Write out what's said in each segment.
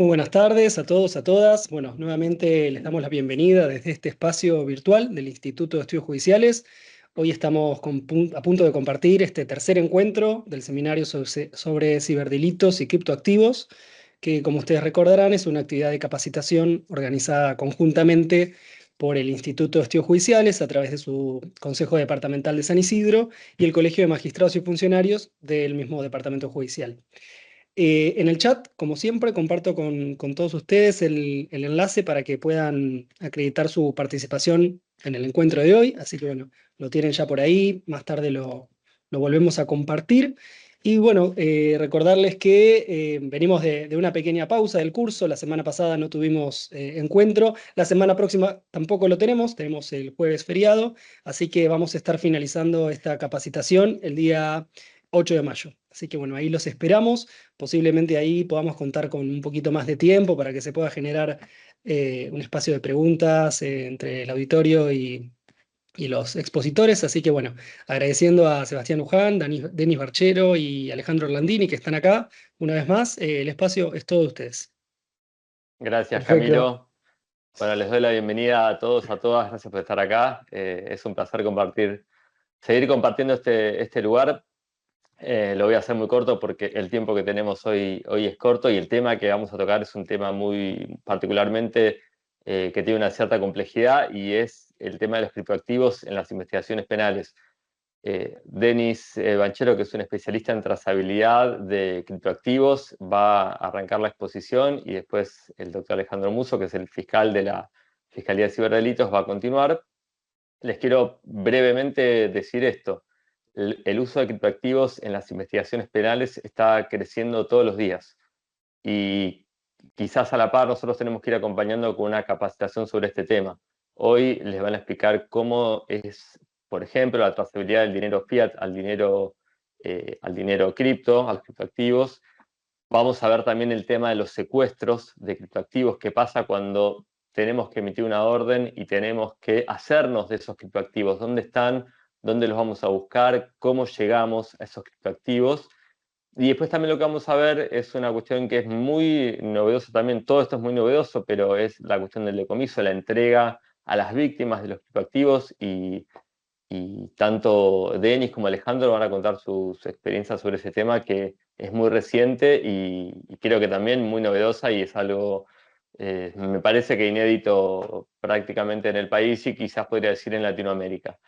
Muy buenas tardes a todos, a todas. Bueno, nuevamente les damos la bienvenida desde este espacio virtual del Instituto de Estudios Judiciales. Hoy estamos a punto de compartir este tercer encuentro del seminario sobre ciberdelitos y criptoactivos, que como ustedes recordarán es una actividad de capacitación organizada conjuntamente por el Instituto de Estudios Judiciales a través de su Consejo Departamental de San Isidro y el Colegio de Magistrados y Funcionarios del mismo Departamento Judicial. En el chat, como siempre, comparto con todos ustedes el enlace para que puedan acreditar su participación en el encuentro de hoy. Así que bueno, lo tienen ya por ahí. Más tarde lo volvemos a compartir. Y bueno, recordarles que venimos de una pequeña pausa del curso. La semana pasada no tuvimos encuentro. La semana próxima tampoco lo tenemos el jueves feriado. Así que vamos a estar finalizando esta capacitación el día 8 de mayo. Así que bueno, ahí los esperamos. Posiblemente ahí podamos contar con un poquito más de tiempo para que se pueda generar un espacio de preguntas entre el auditorio y los expositores. Así que bueno, agradeciendo a Sebastián Luján, Denis Barchero y Alejandro Orlandini que están acá. Una vez más, el espacio es todo de ustedes. Gracias, Perfecto. Camilo. Bueno, les doy la bienvenida a todos, a todas. Gracias por estar acá. Es un placer seguir compartiendo este lugar. Lo voy a hacer muy corto porque el tiempo que tenemos hoy es corto y el tema que vamos a tocar es un tema muy particularmente que tiene una cierta complejidad y es el tema de los criptoactivos en las investigaciones penales. Denis Banchero, que es un especialista en trazabilidad de criptoactivos, va a arrancar la exposición y después el doctor Alejandro Musso, que es el fiscal de la Fiscalía de Ciberdelitos, va a continuar. Les quiero brevemente decir esto. El uso de criptoactivos en las investigaciones penales está creciendo todos los días y quizás a la par nosotros tenemos que ir acompañando con una capacitación sobre este tema. Hoy les van a explicar cómo es, por ejemplo, la trazabilidad del dinero fiat al dinero cripto, a los criptoactivos. Vamos a ver también el tema de los secuestros de criptoactivos, qué pasa cuando tenemos que emitir una orden y tenemos que hacernos de esos criptoactivos, dónde están, dónde los vamos a buscar, cómo llegamos a esos criptoactivos. Y después también lo que vamos a ver es una cuestión que es muy novedosa también, todo esto es muy novedoso, pero es la cuestión del decomiso, la entrega a las víctimas de los criptoactivos y tanto Denis como Alejandro van a contar sus experiencias sobre ese tema que es muy reciente y creo que también muy novedosa y es algo, me parece que inédito prácticamente en el país y quizás podría decir en Latinoamérica.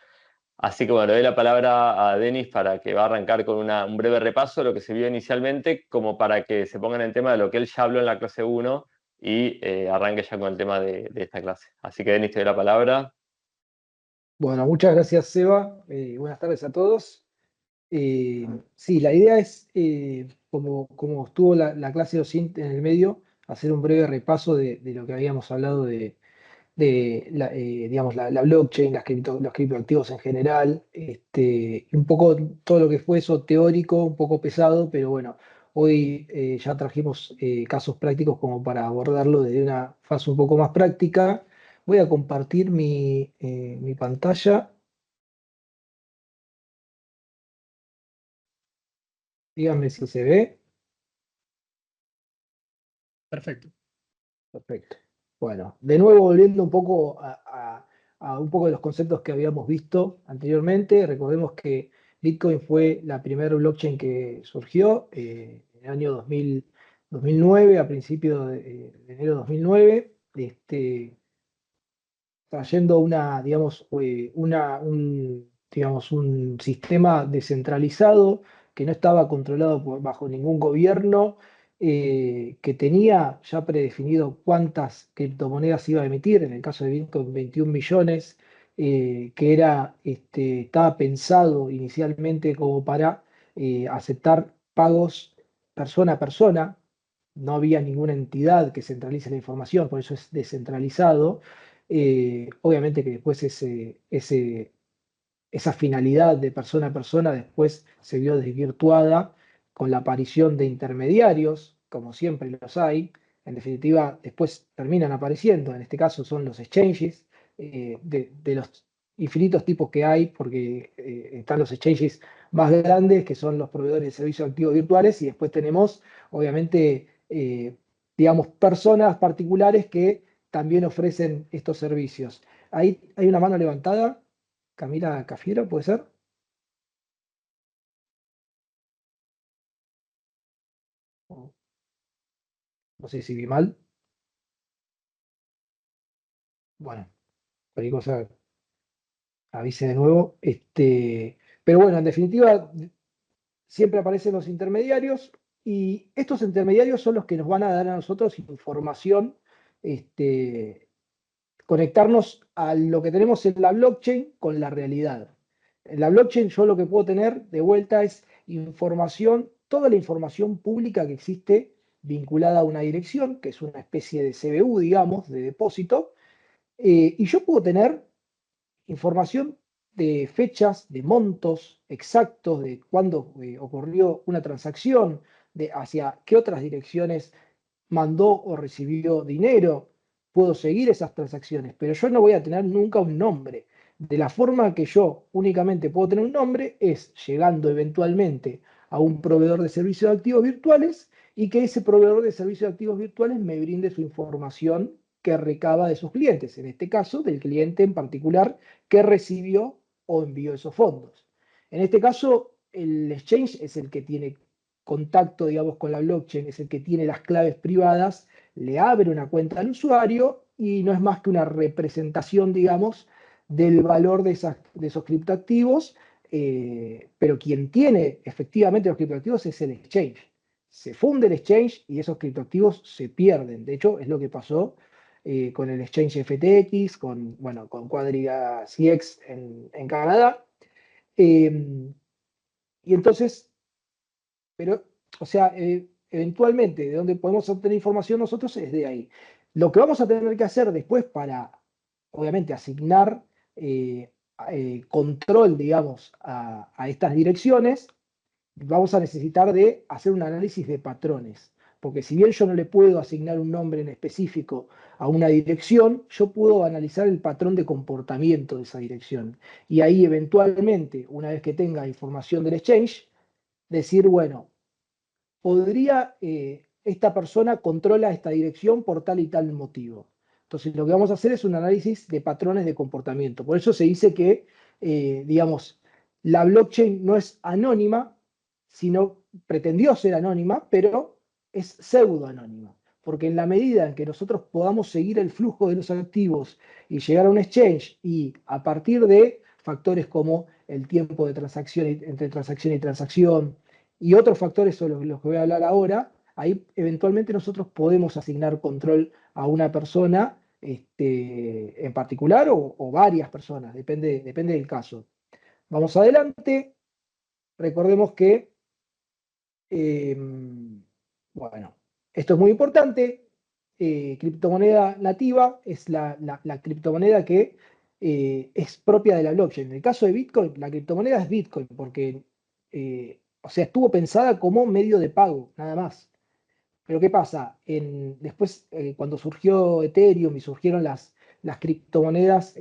Así que bueno, le doy la palabra a Denis para que va a arrancar con un breve repaso de lo que se vio inicialmente, como para que se pongan en el tema de lo que él ya habló en la clase 1 y arranque ya con el tema de esta clase. Así que Denis, te doy la palabra. Bueno, muchas gracias, Seba. Buenas tardes a todos. Sí, la idea es, como estuvo la clase docente en el medio, hacer un breve repaso de lo que habíamos hablado digamos, la blockchain, los criptoactivos en general, y un poco todo lo que fue eso teórico, un poco pesado, pero bueno, hoy ya trajimos casos prácticos como para abordarlo desde una fase un poco más práctica. Voy a compartir mi pantalla. Díganme si se ve. Perfecto. Perfecto. Bueno, de nuevo volviendo un poco a un poco de los conceptos que habíamos visto anteriormente, recordemos que Bitcoin fue la primera blockchain que surgió en el año 2009, a principios de enero de 2009, trayendo digamos, un sistema descentralizado que no estaba controlado bajo ningún gobierno, que tenía ya predefinido cuántas criptomonedas iba a emitir, en el caso de Bitcoin 21 millones, estaba pensado inicialmente como para aceptar pagos persona a persona. No había ninguna entidad que centralice la información, por eso es descentralizado. Obviamente que después esa finalidad de persona a persona después se vio desvirtuada con la aparición de intermediarios, como siempre los hay. En definitiva, después terminan apareciendo, en este caso son los exchanges, de los infinitos tipos que hay, porque están los exchanges más grandes, que son los proveedores de servicios activos virtuales, y después tenemos, obviamente, digamos, personas particulares que también ofrecen estos servicios. Ahí hay una mano levantada. Camila Cafiero, ¿puede ser? No sé si vi mal. Bueno, cualquier cosa avise de nuevo. Pero bueno, en definitiva, siempre aparecen los intermediarios y estos intermediarios son los que nos van a dar a nosotros información, conectarnos a lo que tenemos en la blockchain con la realidad. En la blockchain yo lo que puedo tener de vuelta es información, toda la información pública que existe vinculada a una dirección, que es una especie de CBU, digamos, de depósito, y yo puedo tener información de fechas, de montos exactos, de cuándo ocurrió una transacción, de hacia qué otras direcciones mandó o recibió dinero. Puedo seguir esas transacciones, pero yo no voy a tener nunca un nombre. De la forma que yo únicamente puedo tener un nombre es llegando eventualmente a un proveedor de servicios de activos virtuales y que ese proveedor de servicios de activos virtuales me brinde su información que recaba de sus clientes, en este caso del cliente en particular que recibió o envió esos fondos. En este caso, el exchange es el que tiene contacto, digamos, con la blockchain, es el que tiene las claves privadas, le abre una cuenta al usuario y no es más que una representación, digamos, del valor de esos criptoactivos, pero quien tiene efectivamente los criptoactivos es el exchange. Se funde el exchange y esos criptoactivos se pierden. De hecho, es lo que pasó con el exchange FTX, bueno, con Quadriga CX en Canadá. Y entonces, pero, o sea, eventualmente, de donde podemos obtener información nosotros es de ahí. Lo que vamos a tener que hacer después para, obviamente, asignar control, digamos, a estas direcciones, vamos a necesitar de hacer un análisis de patrones. Porque si bien yo no le puedo asignar un nombre en específico a una dirección, yo puedo analizar el patrón de comportamiento de esa dirección. Y ahí eventualmente, una vez que tenga información del exchange, decir, bueno, podría, esta persona controla esta dirección por tal y tal motivo. Entonces, lo que vamos a hacer es un análisis de patrones de comportamiento. Por eso se dice que, digamos, la blockchain no es anónima, sino pretendió ser anónima, pero es pseudo-anónima. Porque en la medida en que nosotros podamos seguir el flujo de los activos y llegar a un exchange y a partir de factores como el tiempo de transacción entre transacción y transacción, y otros factores son los que voy a hablar ahora, ahí eventualmente nosotros podemos asignar control a una persona en particular o varias personas, depende del caso. Vamos adelante, recordemos que, eh, bueno, esto es muy importante, criptomoneda nativa es la criptomoneda que es propia de la blockchain. En el caso de Bitcoin, la criptomoneda es Bitcoin porque, o sea, estuvo pensada como medio de pago, nada más. Pero ¿qué pasa? Después, cuando surgió Ethereum y surgieron las criptomonedas,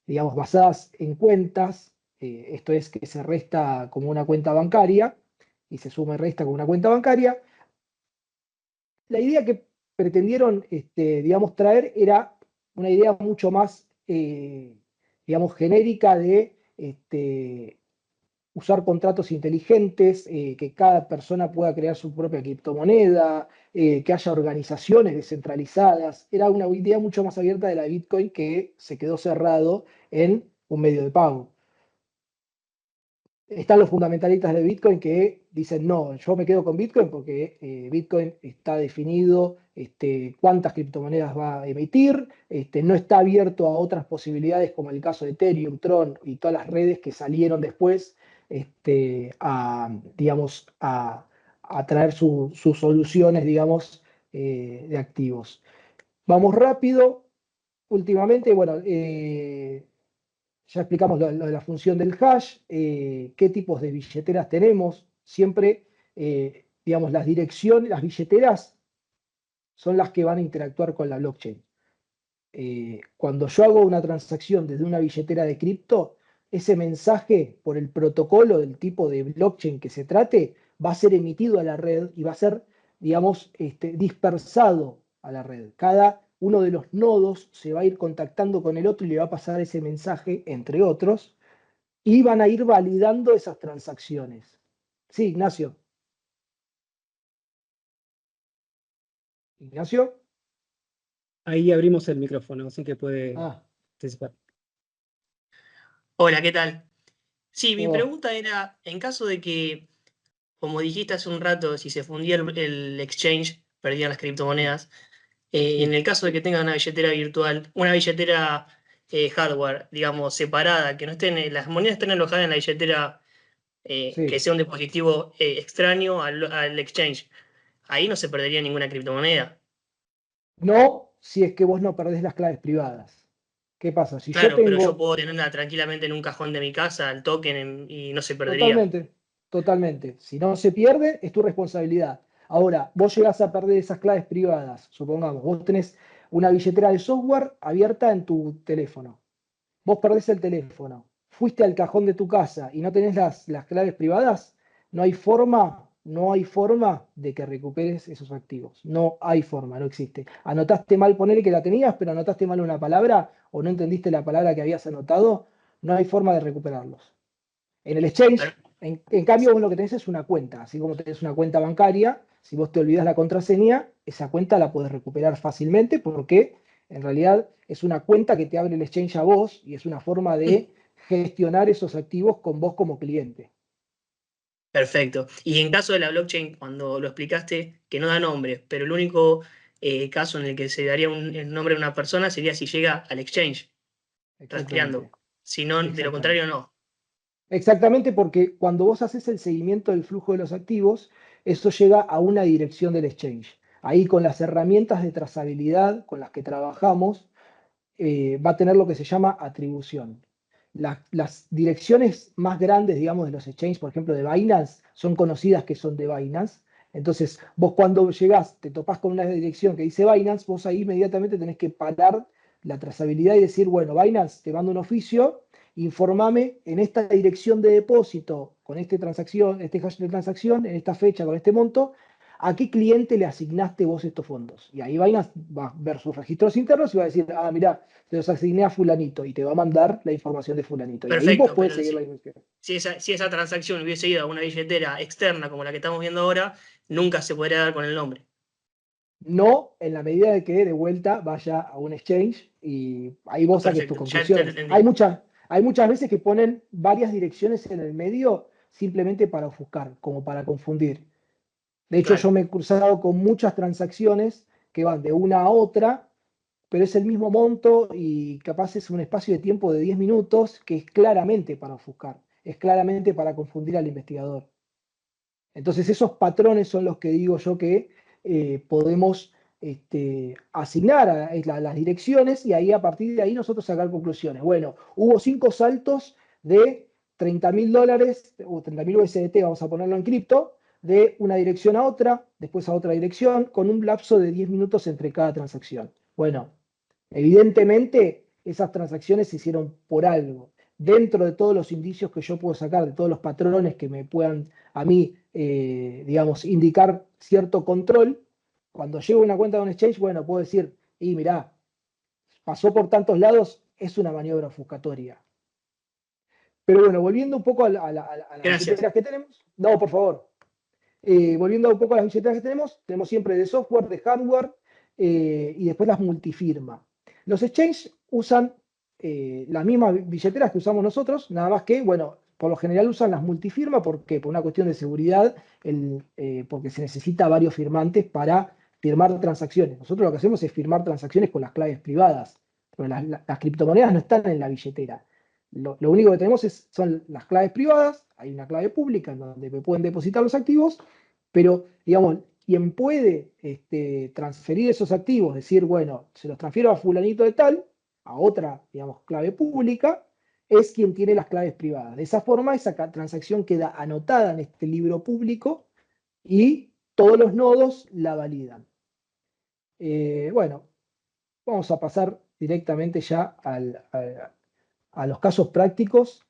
digamos, basadas en cuentas, esto es que se resta como una cuenta bancaria y se suma y resta como una cuenta bancaria, la idea que pretendieron, digamos, traer era una idea mucho más, digamos, genérica de usar contratos inteligentes, que cada persona pueda crear su propia criptomoneda, que haya organizaciones descentralizadas. Era una idea mucho más abierta de la Bitcoin que se quedó cerrado en un medio de pago. Están los fundamentalistas de Bitcoin que dicen, no, yo me quedo con Bitcoin porque Bitcoin está definido cuántas criptomonedas va a emitir, no está abierto a otras posibilidades como el caso de Ethereum, Tron y todas las redes que salieron después digamos, a traer sus soluciones, digamos, de activos. Vamos rápido. Últimamente, bueno, ya explicamos lo de la función del hash, qué tipos de billeteras tenemos. Siempre, digamos, las direcciones, las billeteras son las que van a interactuar con la blockchain. Cuando yo hago una transacción desde una billetera de cripto, ese mensaje por el protocolo del tipo de blockchain que se trate va a ser emitido a la red y va a ser digamos, dispersado a la red. Cada uno de los nodos se va a ir contactando con el otro y le va a pasar ese mensaje, entre otros, y van a ir validando esas transacciones. Sí, Ignacio. Ignacio. Ahí abrimos el micrófono, así que puede Ah, participar. Hola, ¿qué tal? Sí, mi oh, pregunta era, en caso de que, como dijiste hace un rato, si se fundía el exchange, perdían las criptomonedas, en sí, el caso de que tengan una billetera virtual, una billetera hardware, digamos, separada, que no estén, las monedas estén alojadas en la billetera, que sí. sea un dispositivo extraño al exchange, ahí no se perdería ninguna criptomoneda. No, si es que vos no perdés las claves privadas. ¿Qué pasa? Si yo Claro, pero yo tengo, puedo tenerla tranquilamente en un cajón de mi casa, el token, y no se perdería. totalmente, totalmente, si no se pierde, es tu responsabilidad. Ahora, vos llegás a perder esas claves privadas, supongamos, vos tenés una billetera de software abierta en tu teléfono. Vos perdés el teléfono, fuiste al cajón de tu casa y no tenés las claves privadas, no hay forma de que recuperes esos activos. No hay forma, no existe. Anotaste mal, ponele que la tenías, pero anotaste mal una palabra o no entendiste la palabra que habías anotado, no hay forma de recuperarlos. En el exchange, en cambio, vos lo que tenés es una cuenta, así como tenés una cuenta bancaria, si vos te olvidás la contraseña, esa cuenta la podés recuperar fácilmente porque en realidad es una cuenta que te abre el exchange a vos y es una forma de gestionar esos activos con vos como cliente. Perfecto. Y en caso de la blockchain, cuando lo explicaste, que no da nombre, pero el único caso en el que se daría el nombre de una persona sería si llega al exchange, rastreando. Exactamente, Si no, de lo contrario, exactamente. no. Exactamente porque cuando vos haces el seguimiento del flujo de los activos, eso llega a una dirección del exchange. Ahí con las herramientas de trazabilidad con las que trabajamos, va a tener lo que se llama atribución. Las direcciones más grandes, digamos, de los exchanges, por ejemplo, de Binance, son conocidas que son de Binance. Entonces, vos cuando llegás, te topás con una dirección que dice Binance, vos ahí inmediatamente tenés que parar la trazabilidad y decir, bueno, Binance, te mando un oficio, informame en esta dirección de depósito, con transacción, este hash de transacción, en esta fecha, con este monto, ¿a qué cliente le asignaste vos estos fondos? Y ahí Binance va a ver sus registros internos y va a decir, ah, mira, te los asigné a fulanito y te va a mandar la información de fulanito. Y ahí vos Perfecto, podés pero seguir la si, información. si esa transacción hubiese ido a una billetera externa como la que estamos viendo ahora, nunca se podría dar con el nombre. No en la medida de que de vuelta vaya a un exchange y ahí vos saques tus Perfecto, ya te conclusiones. entendí. Hay muchas veces que ponen varias direcciones en el medio simplemente para ofuscar, como para confundir. De hecho, yo Claro. me he cruzado con muchas transacciones que van de una a otra, pero es el mismo monto y capaz es un espacio de tiempo de 10 minutos que es claramente para ofuscar, es claramente para confundir al investigador. Entonces esos patrones son los que digo yo que podemos asignar a las direcciones y ahí a partir de ahí nosotros sacar conclusiones. Bueno, hubo 5 saltos de $30.000 o 30.000 USDT, vamos a ponerlo en cripto, de una dirección a otra, después a otra dirección, con un lapso de 10 minutos entre cada transacción. Bueno, evidentemente esas transacciones se hicieron por algo. Dentro de todos los indicios que yo puedo sacar, de todos los patrones que me puedan a mí, digamos, indicar cierto control, cuando llego a una cuenta de un exchange, bueno, puedo decir, y mirá, pasó por tantos lados, es una maniobra ofuscatoria. Pero bueno, volviendo un poco a las Gracias. billeteras que tenemos, no, por favor, volviendo un poco a las billeteras que tenemos siempre de software, de hardware y después las multifirma. Los exchanges usan las mismas billeteras que usamos nosotros, nada más que, bueno, por lo general usan las multifirma, ¿por qué? Por una cuestión de seguridad, porque se necesita varios firmantes para firmar transacciones. Nosotros lo que hacemos es firmar transacciones con las claves privadas, pero las criptomonedas no están en la billetera. Lo único que tenemos son las claves privadas, hay una clave pública en donde me pueden depositar los activos, pero digamos, quien puede transferir esos activos, decir, bueno, se los transfiero a fulanito de tal, a otra, digamos, clave pública, es quien tiene las claves privadas. De esa forma, esa transacción queda anotada en este libro público y todos los nodos la validan. Bueno, vamos a pasar directamente ya a los casos prácticos,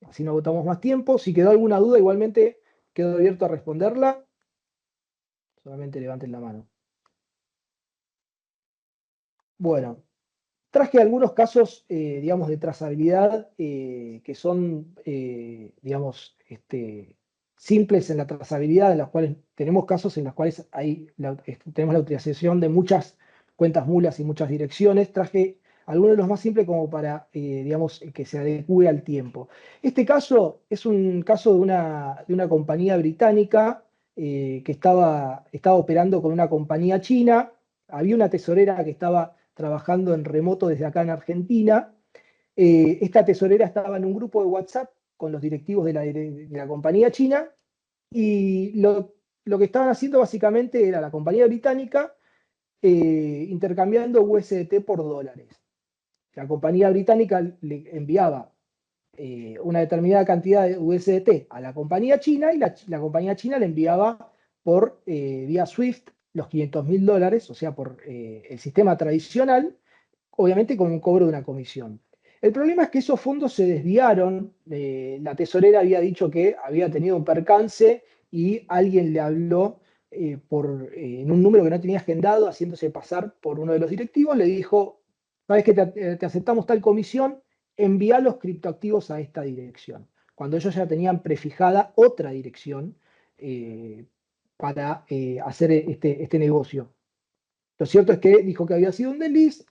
así no agotamos más tiempo. Si quedó alguna duda, igualmente quedo abierto a responderla. Solamente levanten la mano. Bueno, traje algunos casos, digamos, de trazabilidad que son, digamos, simples en la trazabilidad, en los cuales tenemos casos en los cuales tenemos la utilización de muchas cuentas mulas y muchas direcciones. Traje algunos de los más simples como para, digamos, que se adecue al tiempo. Este caso es un caso de una compañía británica que estaba operando con una compañía china. Había una tesorera que estaba trabajando en remoto desde acá en Argentina. Esta tesorera estaba en un grupo de WhatsApp con los directivos de la compañía china y lo que estaban haciendo básicamente era la compañía británica intercambiando USDT por dólares. La compañía británica le enviaba una determinada cantidad de USDT a la compañía china y la compañía china le enviaba por vía SWIFT los $500.000, o sea, por el sistema tradicional, obviamente con un cobro de una comisión. El problema es que esos fondos se desviaron, la tesorera había dicho que había tenido un percance y alguien le habló en un número que no tenía agendado, haciéndose pasar por uno de los directivos, le dijo, sabes que te aceptamos tal comisión, envía los criptoactivos a esta dirección, cuando ellos ya tenían prefijada otra dirección para hacer este negocio. Lo cierto es que dijo que había sido un desliz.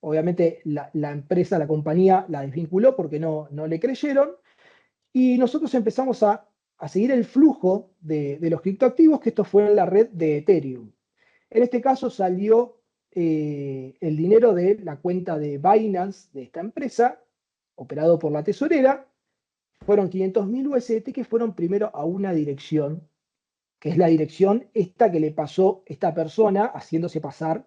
Obviamente la empresa, la compañía la desvinculó porque no le creyeron y nosotros empezamos a seguir el flujo de los criptoactivos, que esto fue en la red de Ethereum. En este caso salió el dinero de la cuenta de Binance de esta empresa, operado por la tesorera. Fueron 500.000 USDT que fueron primero a una dirección, que es la dirección esta que le pasó esta persona haciéndose pasar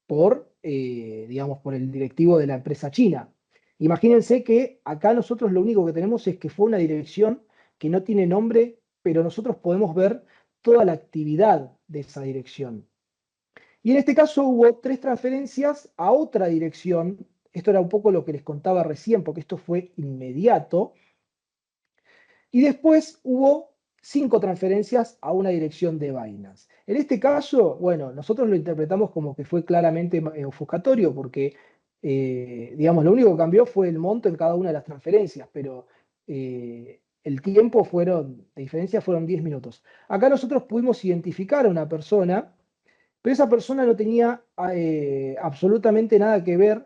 por, digamos, por el directivo de la empresa china. Imagínense que acá nosotros lo único que tenemos es que fue una dirección que no tiene nombre, pero nosotros podemos ver toda la actividad de esa dirección. Y en este caso hubo 3 transferencias a otra dirección. Esto era un poco lo que les contaba recién, porque esto fue inmediato. Y después hubo 5 transferencias a una dirección de Binance. En este caso, bueno, nosotros lo interpretamos como que fue claramente ofuscatorio, porque, digamos, lo único que cambió fue el monto en cada una de las transferencias, pero el tiempo de diferencia fueron 10 minutos. Acá nosotros pudimos identificar a una persona, pero esa persona no tenía absolutamente nada que ver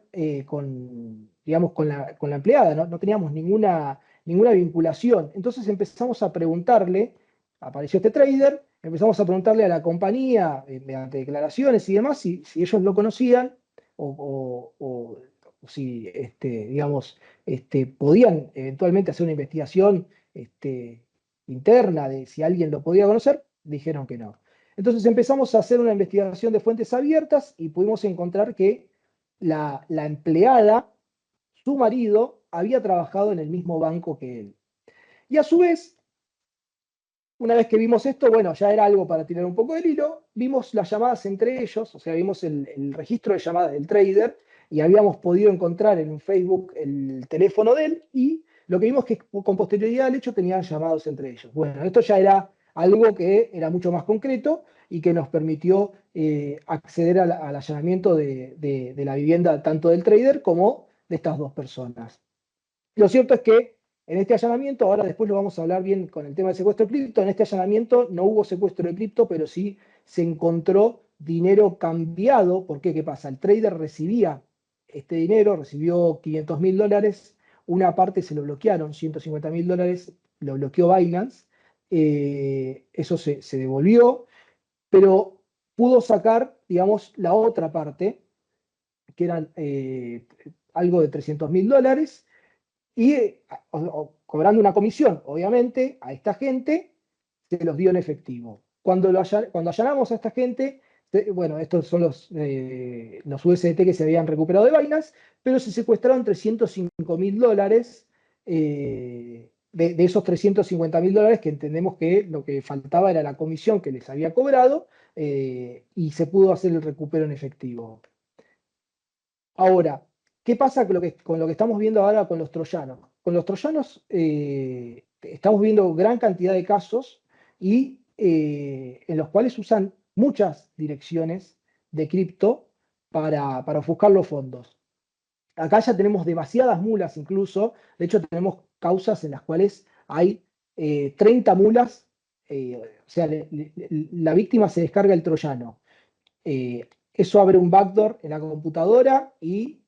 digamos, con la empleada, ¿no? No teníamos ninguna vinculación. Entonces empezamos a preguntarle, apareció este trader, empezamos a preguntarle a la compañía, mediante declaraciones y demás, si ellos lo conocían o si, digamos, podían eventualmente hacer una investigación interna de si alguien lo podía conocer. Dijeron que no. Entonces empezamos a hacer una investigación de fuentes abiertas y pudimos encontrar que la empleada, su marido, había trabajado en el mismo banco que él. Y a su vez, una vez que vimos esto, bueno, ya era algo para tirar un poco del hilo, vimos las llamadas entre ellos, o sea, vimos el registro de llamadas del trader y habíamos podido encontrar en un Facebook el teléfono de él y lo que vimos es que con posterioridad al hecho tenían llamados entre ellos. Bueno, esto ya era algo que era mucho más concreto y que nos permitió acceder al allanamiento de la vivienda tanto del trader como de estas 2 personas. Lo cierto es que en este allanamiento, ahora después lo vamos a hablar bien con el tema del secuestro de cripto, en este allanamiento no hubo secuestro de cripto, pero sí se encontró dinero cambiado. ¿Por qué? ¿Qué pasa? El trader recibía este dinero, recibió $500.000, una parte se lo bloquearon, $150.000 lo bloqueó Binance, eso se devolvió, pero pudo sacar, digamos, la otra parte, que eran algo de $300.000, y cobrando una comisión, obviamente, a esta gente, se los dio en efectivo. Cuando allanamos a esta gente, bueno, estos son los USDT que se habían recuperado de Binance, pero se secuestraron $305.000. De esos $350.000 que entendemos que lo que faltaba era la comisión que les había cobrado y se pudo hacer el recupero en efectivo. Ahora, ¿qué pasa con lo que estamos viendo ahora con los troyanos? Con los troyanos estamos viendo gran cantidad de casos y en los cuales usan muchas direcciones de cripto para ofuscar los fondos. Acá ya tenemos demasiadas mulas incluso, de hecho tenemos causas en las cuales hay 30 mulas, o sea, la víctima se descarga el troyano. Eso abre un backdoor en la computadora y,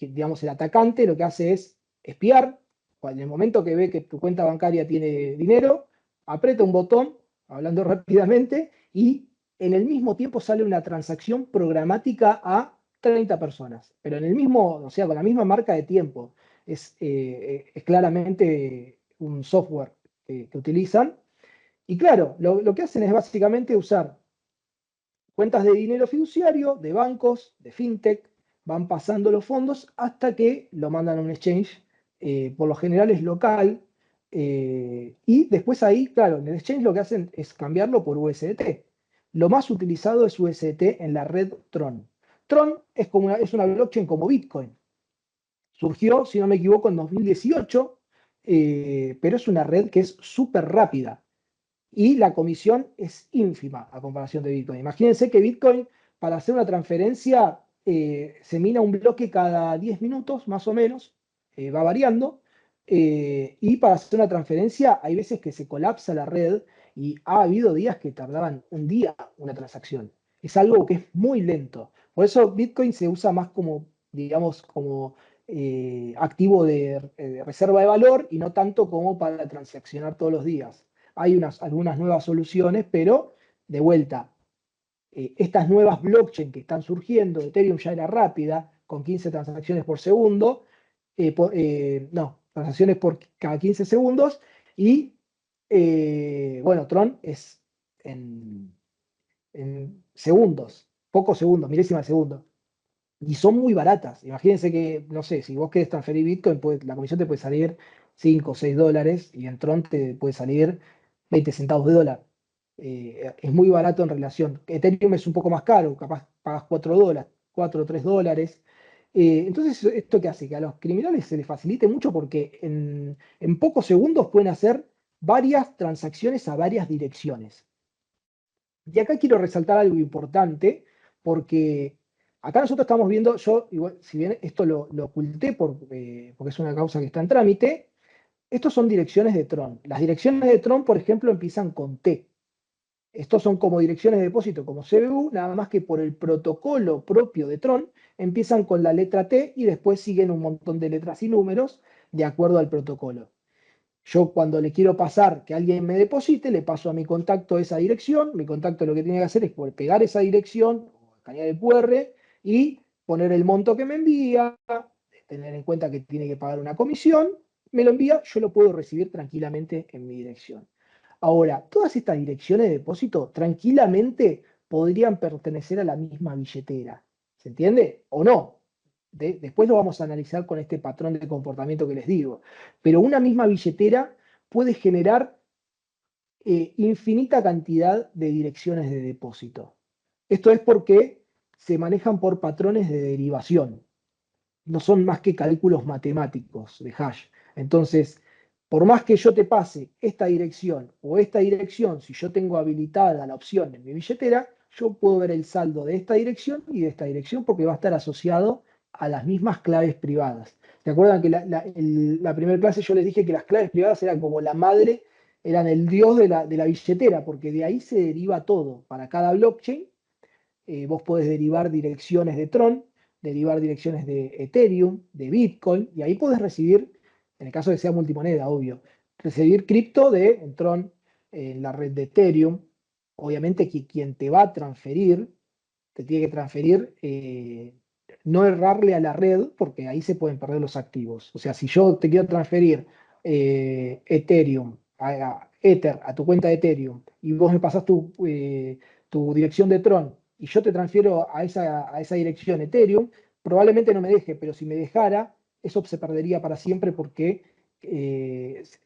digamos, el atacante lo que hace es espiar. En el momento que ve que tu cuenta bancaria tiene dinero, aprieta un botón, hablando rápidamente, y en el mismo tiempo sale una transacción programática a 30 personas, pero en el mismo, o sea, con la misma marca de tiempo. Es claramente un software que utilizan. Y claro, lo que hacen es básicamente usar cuentas de dinero fiduciario, de bancos, de fintech, van pasando los fondos hasta que lo mandan a un exchange, por lo general es local, y después ahí, claro, en el exchange lo que hacen es cambiarlo por USDT. Lo más utilizado es USDT en la red Tron. Tron es una blockchain como Bitcoin. Surgió, si no me equivoco, en 2018, pero es una red que es súper rápida y la comisión es ínfima a comparación de Bitcoin. Imagínense que Bitcoin, para hacer una transferencia, se mina un bloque cada 10 minutos, más o menos, va variando, y para hacer una transferencia hay veces que se colapsa la red y ha habido días que tardaban un día una transacción. Es algo que es muy lento. Por eso Bitcoin se usa más como, digamos, como activo de reserva de valor y no tanto como para transaccionar todos los días. Hay algunas nuevas soluciones, pero de vuelta, estas nuevas blockchain que están surgiendo, Ethereum ya era rápida, con 15 transacciones por segundo, no, transacciones por cada 15 segundos, y bueno, Tron es en segundos, pocos segundos, milésimas de segundo. Y son muy baratas. Imagínense que, no sé, si vos querés transferir Bitcoin, la comisión te puede salir 5 o 6 dólares y en Tron te puede salir 20 centavos de dólar. Es muy barato en relación. Ethereum es un poco más caro, capaz pagas 4 dólares, 4 o 3 dólares. Entonces, ¿esto qué hace? Que a los criminales se les facilite mucho porque en pocos segundos pueden hacer varias transacciones a varias direcciones. Y acá quiero resaltar algo importante, porque acá nosotros estamos viendo, yo, igual, si bien esto lo oculté porque es una causa que está en trámite, estos son direcciones de Tron. Las direcciones de Tron, por ejemplo, empiezan con T. Estos son como direcciones de depósito, como CBU, nada más que por el protocolo propio de Tron, empiezan con la letra T y después siguen un montón de letras y números de acuerdo al protocolo. Yo cuando le quiero pasar que alguien me deposite, le paso a mi contacto esa dirección. Mi contacto lo que tiene que hacer es pegar esa dirección, o escanear el QR y poner el monto que me envía, tener en cuenta que tiene que pagar una comisión, me lo envía, yo lo puedo recibir tranquilamente en mi dirección. Ahora, todas estas direcciones de depósito tranquilamente podrían pertenecer a la misma billetera. ¿Se entiende? ¿O no? Después lo vamos a analizar con este patrón de comportamiento que les digo. Pero una misma billetera puede generar infinita cantidad de direcciones de depósito. Esto es porque se manejan por patrones de derivación. No son más que cálculos matemáticos de hash. Entonces, por más que yo te pase esta dirección o esta dirección, si yo tengo habilitada la opción en mi billetera, yo puedo ver el saldo de esta dirección y de esta dirección porque va a estar asociado a las mismas claves privadas. ¿Se acuerdan que la primera clase yo les dije que las claves privadas eran como la madre, eran el dios de la billetera, porque de ahí se deriva todo. Para cada blockchain, vos podés derivar direcciones de Tron, derivar direcciones de Ethereum, de Bitcoin, y ahí podés recibir, en el caso de que sea multimoneda, obvio, recibir cripto en Tron, en la red de Ethereum. Obviamente que quien te va a transferir, te tiene que transferir, no errarle a la red, porque ahí se pueden perder los activos. O sea, si yo te quiero transferir Ethereum, Ether, a tu cuenta de Ethereum, y vos me pasás tu dirección de Tron, y yo te transfiero a esa dirección Ethereum, probablemente no me deje, pero si me dejara, eso se perdería para siempre porque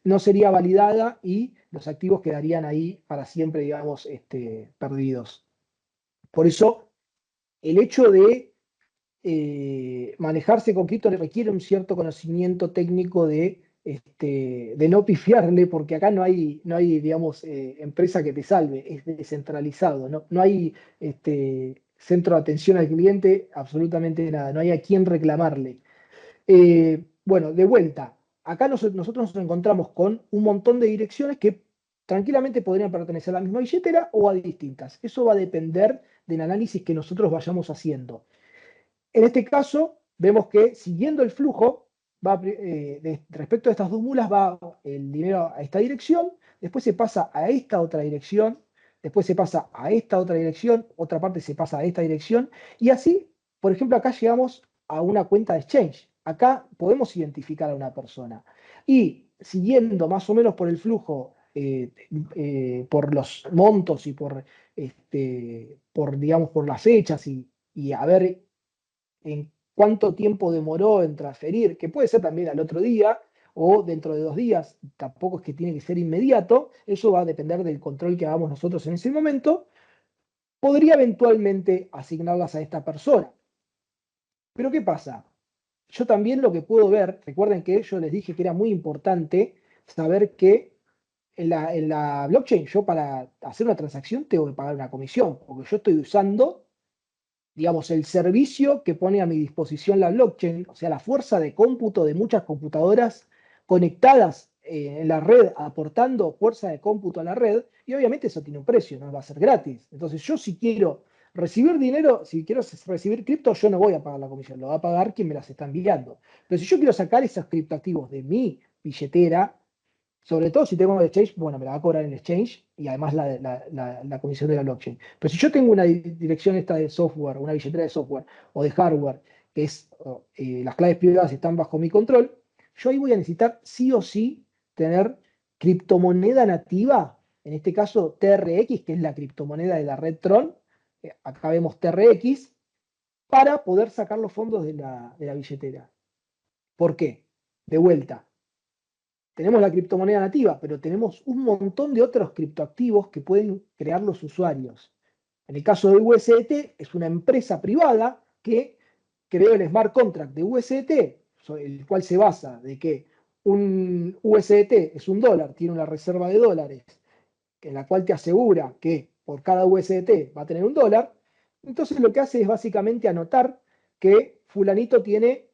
no sería validada y los activos quedarían ahí para siempre, digamos, perdidos. Por eso, el hecho de manejarse con cripto requiere un cierto conocimiento técnico de de no pifiarle, porque acá no hay digamos, empresa que te salve, es descentralizado, no hay centro de atención al cliente, absolutamente nada, no hay a quién reclamarle. Bueno, de vuelta, acá nosotros nos encontramos con un montón de direcciones que tranquilamente podrían pertenecer a la misma billetera o a distintas. Eso va a depender del análisis que nosotros vayamos haciendo. En este caso, vemos que siguiendo el flujo, respecto a estas dos mulas, va el dinero a esta dirección, después se pasa a esta otra dirección, después se pasa a esta otra dirección, otra parte se pasa a esta dirección, y así, por ejemplo, acá llegamos a una cuenta de exchange. Acá podemos identificar a una persona. Y siguiendo más o menos por el flujo, por los montos y digamos, por las fechas y a ver en cuánto tiempo demoró en transferir, que puede ser también al otro día o dentro de 2 días, tampoco es que tiene que ser inmediato, eso va a depender del control que hagamos nosotros en ese momento, podría eventualmente asignarlas a esta persona. Pero ¿qué pasa? Yo también lo que puedo ver, recuerden que yo les dije que era muy importante saber que en la blockchain yo para hacer una transacción tengo que pagar una comisión, porque yo estoy usando digamos, el servicio que pone a mi disposición la blockchain, o sea, la fuerza de cómputo de muchas computadoras conectadas en la red, aportando fuerza de cómputo a la red, y obviamente eso tiene un precio, no va a ser gratis. Entonces, yo si quiero recibir dinero, si quiero recibir cripto, yo no voy a pagar la comisión, lo va a pagar quien me las está enviando. Pero si yo quiero sacar esos criptoactivos de mi billetera, sobre todo si tengo el exchange, bueno, me la va a cobrar el exchange y además la comisión de la blockchain. Pero si yo tengo una dirección esta de software, una billetera de software o de hardware, que es las claves privadas están bajo mi control, yo ahí voy a necesitar sí o sí tener criptomoneda nativa, en este caso TRX, que es la criptomoneda de la red Tron, acá vemos TRX, para poder sacar los fondos de la billetera. ¿Por qué? De vuelta, tenemos la criptomoneda nativa, pero tenemos un montón de otros criptoactivos que pueden crear los usuarios. En el caso de USDT, es una empresa privada que creó el smart contract de USDT, el cual se basa de que un USDT es un dólar, tiene una reserva de dólares, en la cual te asegura que por cada USDT va a tener un dólar. Entonces lo que hace es básicamente anotar que fulanito tiene,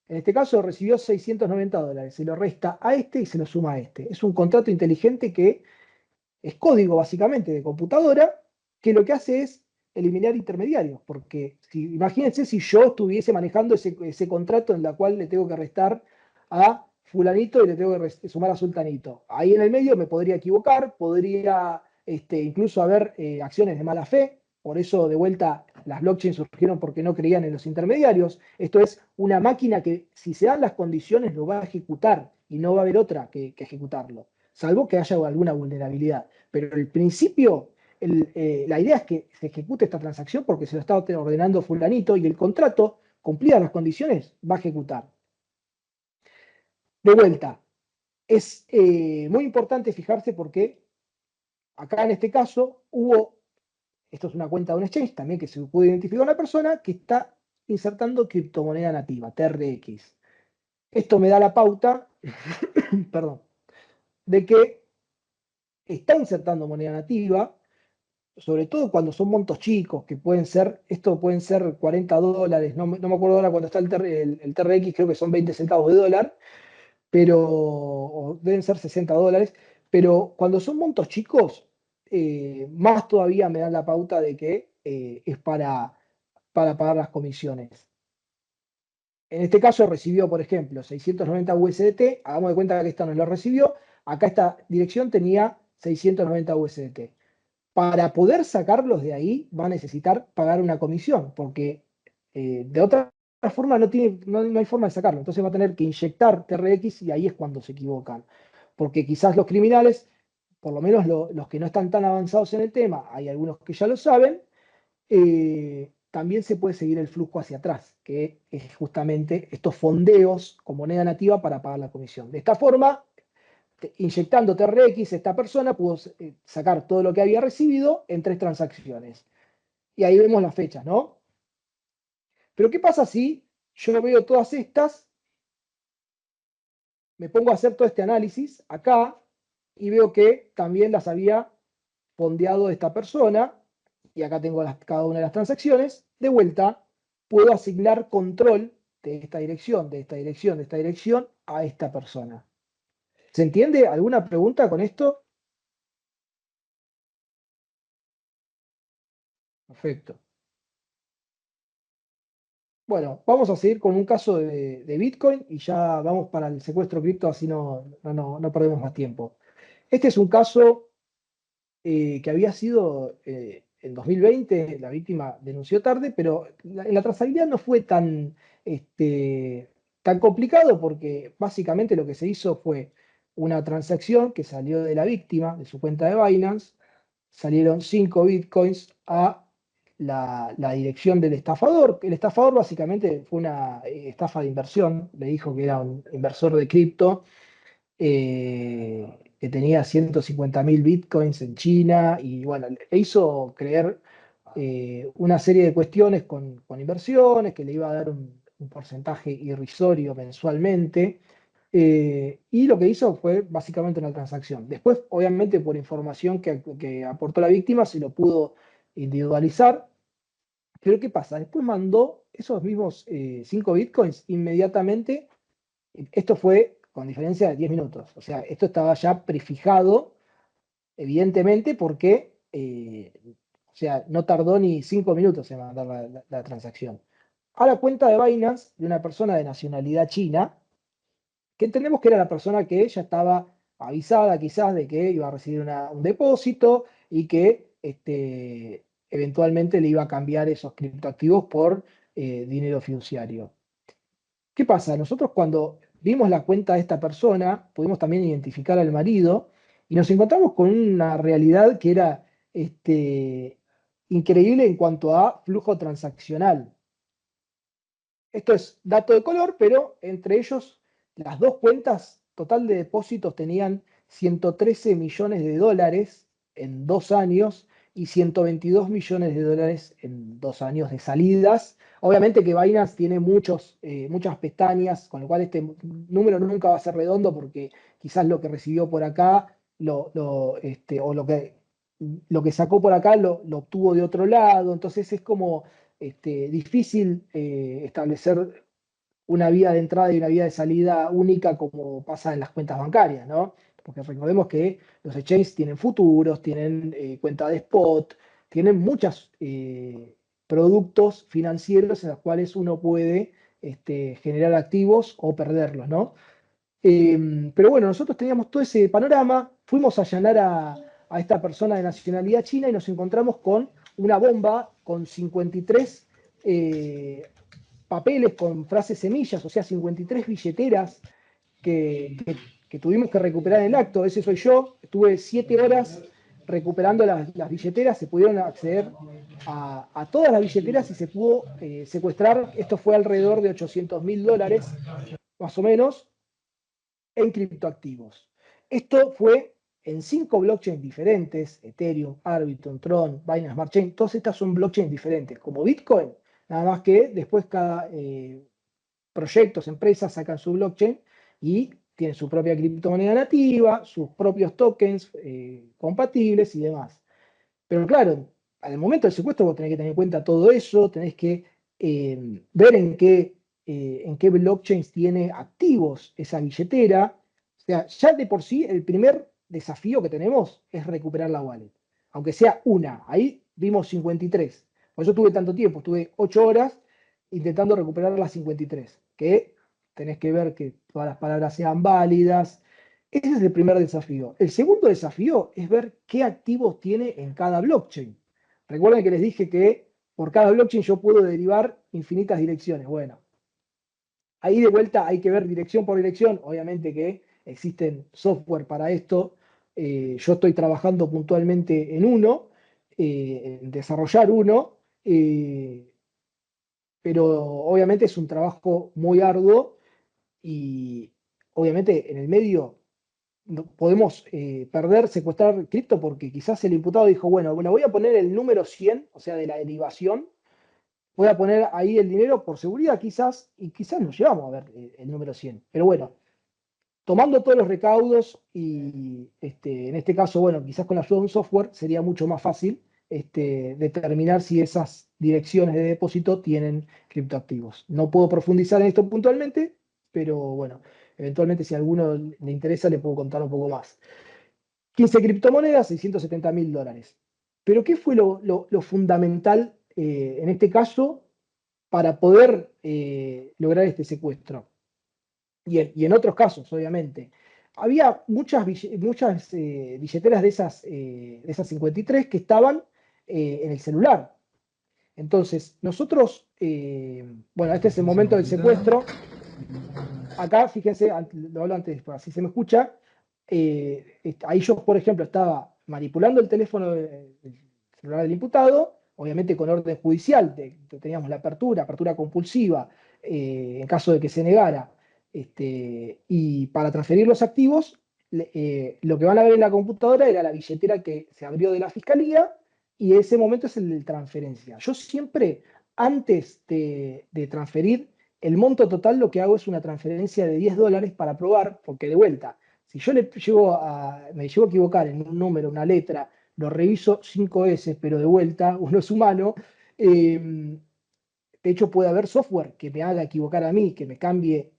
en este caso recibió $690, se lo resta a este y se lo suma a este. Es un contrato inteligente que es código básicamente de computadora, que lo que hace es eliminar intermediarios, porque imagínense si yo estuviese manejando ese contrato en la cual le tengo que restar a fulanito y le tengo que sumar a sultanito. Ahí en el medio me podría equivocar, podría incluso haber acciones de mala fe, por eso de vuelta las blockchains surgieron porque no creían en los intermediarios. Esto es una máquina que si se dan las condiciones lo va a ejecutar y no va a haber otra que ejecutarlo, salvo que haya alguna vulnerabilidad. Pero el principio, la idea es que se ejecute esta transacción porque se lo está ordenando fulanito y el contrato, cumplidas las condiciones, va a ejecutar. De vuelta, es muy importante fijarse porque acá en este caso esto es una cuenta de un exchange también que se puede identificar a una persona que está insertando criptomoneda nativa, TRX. Esto me da la pauta, perdón, de que está insertando moneda nativa, sobre todo cuando son montos chicos, que esto pueden ser $40, no me acuerdo ahora cuando está el TRX, creo que son 20 centavos de dólar, pero o deben ser $60, pero cuando son montos chicos, más todavía me dan la pauta de que es para pagar las comisiones. En este caso recibió, por ejemplo, 690 USDT, hagamos de cuenta que esta no lo recibió, acá esta dirección tenía 690 USDT. Para poder sacarlos de ahí va a necesitar pagar una comisión, porque de otra forma no hay forma de sacarlo. Entonces va a tener que inyectar TRX y ahí es cuando se equivocan. Porque quizás los criminales, por lo menos los que no están tan avanzados en el tema, hay algunos que ya lo saben, también se puede seguir el flujo hacia atrás, que es justamente estos fondeos con moneda nativa para pagar la comisión. De esta forma, inyectando TRX, esta persona pudo sacar todo lo que había recibido en 3 transacciones. Y ahí vemos las fechas, ¿no? Pero ¿qué pasa si yo veo todas estas me pongo a hacer todo este análisis acá y veo que también las había fondeado esta persona, y acá tengo cada una de las transacciones. De vuelta, puedo asignar control de esta dirección, de esta dirección, de esta dirección a esta persona. ¿Se entiende? ¿Alguna pregunta con esto? Perfecto. Bueno, vamos a seguir con un caso de Bitcoin y ya vamos para el secuestro cripto, así no perdemos más tiempo. Este es un caso que había sido en 2020, la víctima denunció tarde, pero en la trazabilidad no fue tan complicado porque básicamente lo que se hizo fue una transacción que salió de la víctima, de su cuenta de Binance, salieron 5 bitcoins a la dirección del estafador. El estafador básicamente fue una estafa de inversión, le dijo que era un inversor de cripto que tenía 150.000 bitcoins en China y bueno, le hizo creer una serie de cuestiones con inversiones, que le iba a dar un porcentaje irrisorio mensualmente. Y lo que hizo fue básicamente una transacción. Después, obviamente, por información que aportó la víctima, se lo pudo individualizar. Pero ¿qué pasa? Después mandó esos mismos 5 bitcoins inmediatamente. Esto fue con diferencia de 10 minutos. O sea, esto estaba ya prefijado, evidentemente, porque o sea, no tardó ni 5 minutos en mandar la transacción. A la cuenta de Binance de una persona de nacionalidad china, que entendemos que era la persona que ya estaba avisada quizás de que iba a recibir un depósito y que eventualmente le iba a cambiar esos criptoactivos por dinero fiduciario. ¿Qué pasa? Nosotros cuando vimos la cuenta de esta persona, pudimos también identificar al marido y nos encontramos con una realidad que era increíble en cuanto a flujo transaccional. Esto es dato de color, pero entre ellos las dos cuentas total de depósitos tenían 113 millones de dólares en 2 años y 122 millones de dólares en 2 años de salidas. Obviamente que Binance tiene muchas pestañas, con lo cual este número nunca va a ser redondo porque quizás lo que recibió por acá o lo que sacó por acá lo obtuvo de otro lado. Entonces es como difícil establecer una vía de entrada y una vía de salida única como pasa en las cuentas bancarias, ¿no? Porque recordemos que los exchanges tienen futuros, tienen cuenta de spot, tienen muchos productos financieros en los cuales uno puede generar activos o perderlos, ¿no? Pero bueno, nosotros teníamos todo ese panorama, fuimos a allanar a esta persona de nacionalidad china y nos encontramos con una bomba con 53 papeles con frases semillas, o sea, 53 billeteras que tuvimos que recuperar en el acto. Ese soy yo, estuve 7 horas recuperando las billeteras, se pudieron acceder a todas las billeteras y se pudo secuestrar, esto fue alrededor de $800.000, más o menos, en criptoactivos. Esto fue en 5 blockchains diferentes: Ethereum, Arbitrum, Tron, Binance Smart Chain. Todas estas son blockchains diferentes, como Bitcoin, nada más que después cada proyectos, empresas sacan su blockchain y tienen su propia criptomoneda nativa, sus propios tokens compatibles y demás. Pero claro, al momento del secuestro vos tenés que tener en cuenta todo eso, tenés que ver en qué blockchains tiene activos esa billetera. O sea, ya de por sí el primer desafío que tenemos es recuperar la wallet. Aunque sea una, ahí vimos 53. Por eso tuve tanto tiempo, estuve 8 horas intentando recuperar las 53, que tenés que ver que todas las palabras sean válidas. Ese es el primer desafío. El segundo desafío es ver qué activos tiene en cada blockchain. Recuerden que les dije que por cada blockchain yo puedo derivar infinitas direcciones. Bueno, ahí de vuelta hay que ver dirección por dirección. Obviamente que existen software para esto. Yo estoy trabajando puntualmente en uno, en desarrollar uno, pero obviamente es un trabajo muy arduo y obviamente en el medio no podemos perder, secuestrar cripto porque quizás el imputado dijo, bueno, voy a poner el número 100, o sea, de la derivación, voy a poner ahí el dinero por seguridad quizás, y quizás nos llevamos a ver el número 100. Pero bueno, tomando todos los recaudos y en este caso, bueno, quizás con la ayuda de un software sería mucho más fácil determinar si esas direcciones de depósito tienen criptoactivos. No puedo profundizar en esto puntualmente, pero bueno, eventualmente si a alguno le interesa le puedo contar un poco más. 15 criptomonedas, $670.000. Pero ¿qué fue lo fundamental en este caso para poder lograr este secuestro? Y en otros casos, obviamente. Había muchas billeteras de esas 53 que estaban en el celular. Entonces, nosotros, bueno, este es el momento del secuestro. Acá, fíjense, lo hablo antes, así se me escucha. Ahí yo, por ejemplo, estaba manipulando el teléfono del celular del imputado, obviamente con orden judicial, teníamos la apertura compulsiva, en caso de que se negara, y para transferir los activos, lo que van a ver en la computadora era la billetera que se abrió de la fiscalía, y ese momento es el de transferencia. Yo siempre, antes de transferir el monto total, lo que hago es una transferencia de $10 para probar, porque de vuelta, si yo me llevo a equivocar en un número, una letra, lo reviso 5 veces, pero de vuelta, uno es humano. De hecho, puede haber software que me haga equivocar a mí, que me cambie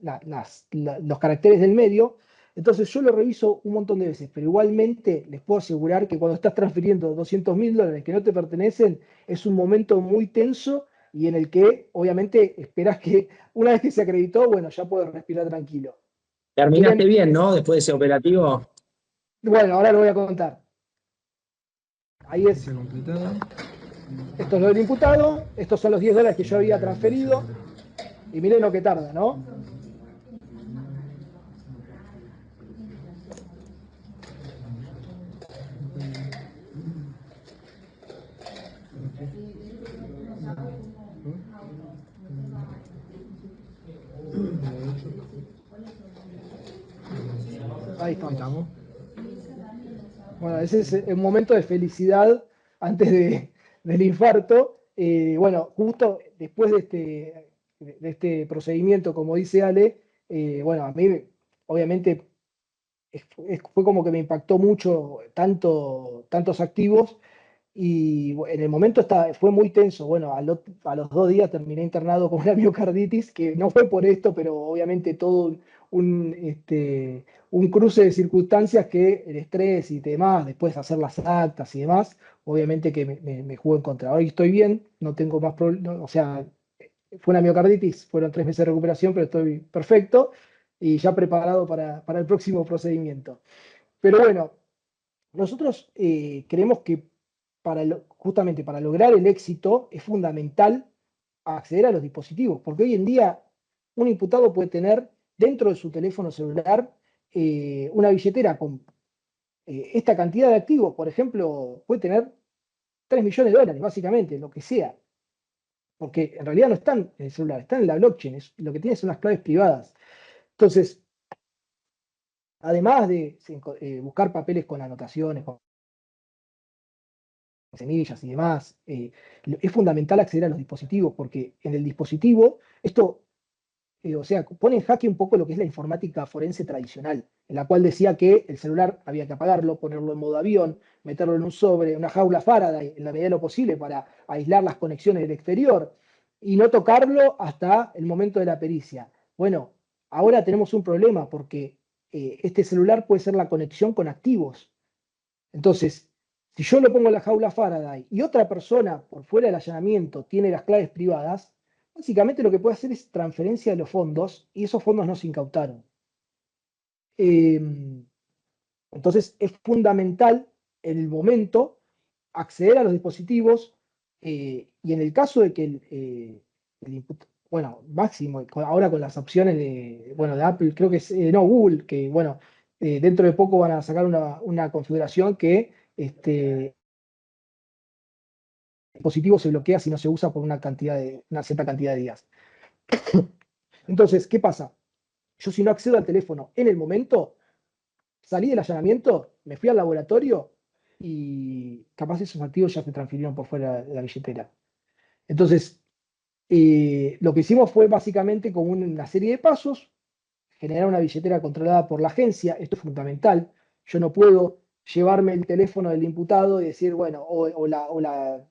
los caracteres del medio. Entonces yo lo reviso un montón de veces, pero igualmente les puedo asegurar que cuando estás transfiriendo $200.000 que no te pertenecen, es un momento muy tenso y en el que obviamente esperas que una vez que se acreditó, bueno, ya puedes respirar tranquilo. Terminaste bien, ¿no? Después de ese operativo. Bueno, ahora lo voy a contar. Ahí es. Esto es lo del imputado, estos son los $10 que yo había transferido. Y miren lo que tarda, ¿no? Ahí estamos. Bueno, ese es un momento de felicidad antes del infarto. Bueno, justo después de este procedimiento, como dice Ale, bueno, a mí obviamente fue como que me impactó mucho tantos activos y en el momento fue muy tenso. Bueno, a los 2 días terminé internado con una miocarditis, que no fue por esto, pero obviamente todo un cruce de circunstancias que el estrés y demás, después hacer las actas y demás, obviamente que me jugó en contra. Hoy estoy bien, no tengo más problemas, o sea, fue una miocarditis, fueron 3 meses de recuperación, pero estoy perfecto y ya preparado para el próximo procedimiento. Pero bueno, nosotros creemos que justamente para lograr el éxito es fundamental acceder a los dispositivos, porque hoy en día un imputado puede tener dentro de su teléfono celular una billetera con esta cantidad de activos. Por ejemplo, puede tener $3 millones, básicamente, lo que sea, porque en realidad no están en el celular, están en la blockchain, lo que tiene son las claves privadas. Entonces, además de buscar papeles con anotaciones, con semillas y demás, es fundamental acceder a los dispositivos, porque en el dispositivo, esto, o sea, pone en jaque un poco lo que es la informática forense tradicional, en la cual decía que el celular había que apagarlo, ponerlo en modo avión, meterlo en un sobre, una jaula Faraday, en la medida de lo posible, para aislar las conexiones del exterior, y no tocarlo hasta el momento de la pericia. Bueno, ahora tenemos un problema, porque este celular puede ser la conexión con activos. Entonces, si yo lo pongo en la jaula Faraday y otra persona por fuera del allanamiento tiene las claves privadas, básicamente lo que puede hacer es transferencia de los fondos y esos fondos no se incautaron. Entonces, es fundamental en el momento acceder a los dispositivos y en el caso de que bueno, máximo, ahora con las opciones de Apple, creo que es, no, Google, que bueno, dentro de poco van a sacar una configuración que el dispositivo se bloquea si no se usa por una cierta cantidad de días. Entonces, ¿qué pasa? Yo si no accedo al teléfono en el momento, salí del allanamiento, me fui al laboratorio y capaz esos activos ya se transfirieron por fuera de la billetera. Entonces, lo que hicimos fue básicamente como una serie de pasos, generar una billetera controlada por la agencia. Esto es fundamental. Yo no puedo llevarme el teléfono del imputado y decir, bueno, o la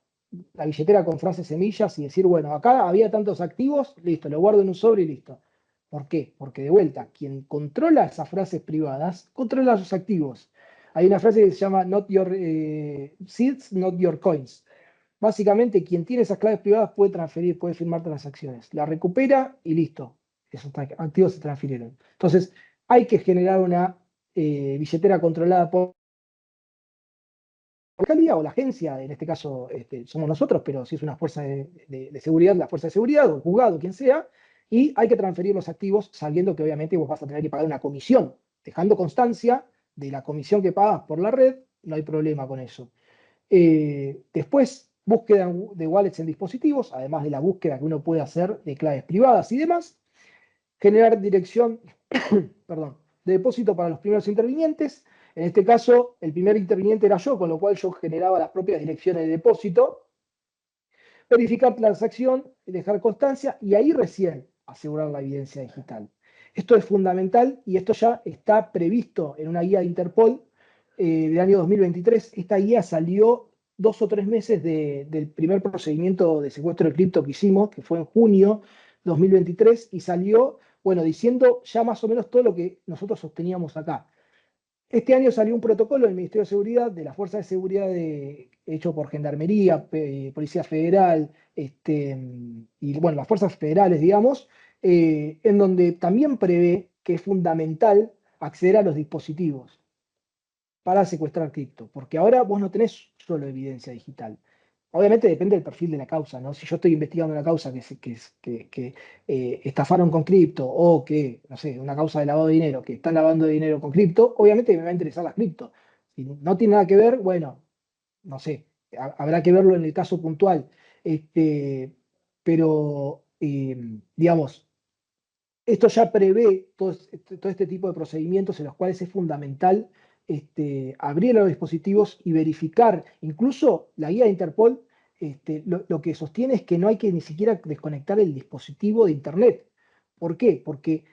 billetera con frases semillas y decir, bueno, acá había tantos activos, listo, lo guardo en un sobre y listo. ¿Por qué? Porque de vuelta, quien controla esas frases privadas, controla sus activos. Hay una frase que se llama not your seeds, not your coins. Básicamente, quien tiene esas claves privadas puede transferir, puede firmar transacciones. La recupera y listo. Esos activos se transfirieron. Entonces, hay que generar una billetera controlada por la fiscalía o la agencia, en este caso somos nosotros, pero si es una fuerza de seguridad, la fuerza de seguridad o el juzgado, quien sea, y hay que transferir los activos sabiendo que obviamente vos vas a tener que pagar una comisión, dejando constancia de la comisión que pagas por la red, no hay problema con eso. Después, búsqueda de wallets en dispositivos, además de la búsqueda que uno puede hacer de claves privadas y demás, generar dirección perdón, de depósito para los primeros intervinientes. En este caso, el primer interviniente era yo, con lo cual yo generaba las propias direcciones de depósito, verificar transacción, dejar constancia y ahí recién asegurar la evidencia digital. Esto es fundamental y esto ya está previsto en una guía de Interpol del año 2023. Esta guía salió 2 o 3 meses del primer procedimiento de secuestro de cripto que hicimos, que fue en junio 2023, y salió, bueno, diciendo ya más o menos todo lo que nosotros sosteníamos acá. Este año salió un protocolo del Ministerio de Seguridad, de la Fuerza de Seguridad hecho por Gendarmería, Policía Federal, y bueno, las fuerzas federales, digamos, en donde también prevé que es fundamental acceder a los dispositivos para secuestrar cripto, porque ahora vos no tenés solo evidencia digital. Obviamente depende del perfil de la causa, ¿no? Si yo estoy investigando una causa que estafaron con cripto o que, no sé, una causa de lavado de dinero, que están lavando dinero con cripto, obviamente me va a interesar las cripto. Si no tiene nada que ver, bueno, no sé, habrá que verlo en el caso puntual. Pero, digamos, esto ya prevé todo este tipo de procedimientos en los cuales es fundamental abrir los dispositivos y verificar. Incluso la guía de Interpol lo que sostiene es que no hay que ni siquiera desconectar el dispositivo de Internet. ¿Por qué? Porque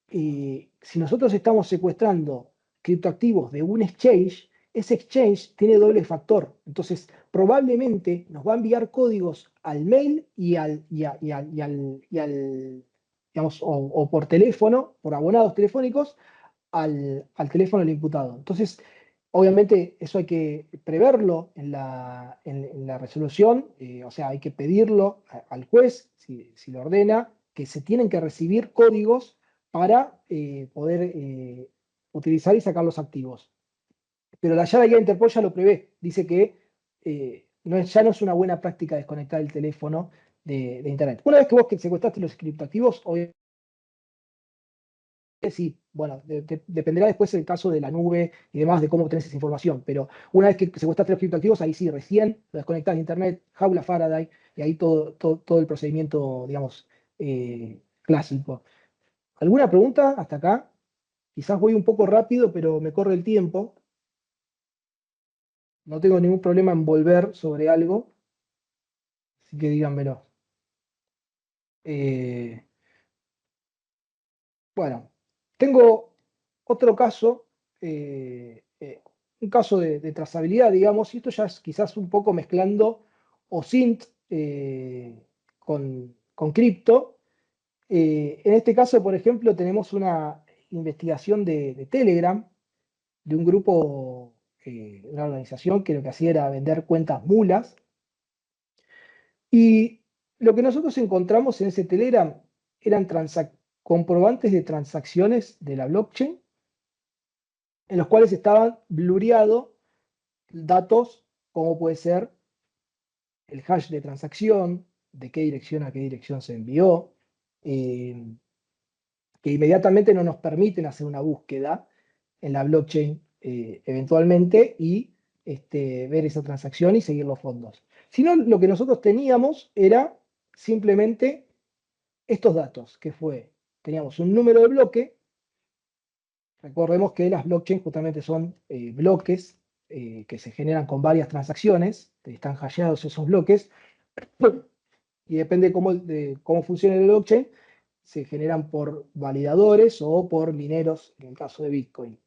si nosotros estamos secuestrando criptoactivos de un exchange, ese exchange tiene doble factor. Entonces, probablemente nos va a enviar códigos al mail y al, digamos, o por teléfono, por abonados telefónicos, al teléfono del imputado. Entonces, obviamente, eso hay que preverlo en la resolución, o sea, hay que pedirlo al juez, si lo ordena, que se tienen que recibir códigos para poder utilizar y sacar los activos. Pero la guía de Interpol ya lo prevé, dice que ya no es una buena práctica desconectar el teléfono de Internet. Una vez que vos secuestraste los criptoactivos, obviamente sí, bueno, dependerá después el caso de la nube y demás de cómo obtenés esa información, pero una vez que secuestraste los criptoactivos, ahí sí, recién lo desconectás de Internet, jaula Faraday, y ahí todo el procedimiento, digamos, clásico. ¿Alguna pregunta hasta acá? Quizás voy un poco rápido, pero me corre el tiempo. No tengo ningún problema en volver sobre algo, así que díganmelo. Bueno, tengo otro caso, un caso de trazabilidad, digamos, y esto ya es quizás un poco mezclando OSINT con cripto. En este caso, por ejemplo, tenemos una investigación de Telegram, de un grupo, una organización que lo que hacía era vender cuentas mulas. Y lo que nosotros encontramos en ese Telegram eran comprobantes de transacciones de la blockchain, en los cuales estaban blureados datos como puede ser el hash de transacción, de qué dirección a qué dirección se envió, que inmediatamente no nos permiten hacer una búsqueda en la blockchain eventualmente y ver esa transacción y seguir los fondos. Sino lo que nosotros teníamos era simplemente estos datos, que teníamos un número de bloque. Recordemos que las blockchains justamente son bloques que se generan con varias transacciones, están hasheados esos bloques, y depende de cómo funcione el blockchain, se generan por validadores o por mineros, en el caso de Bitcoin.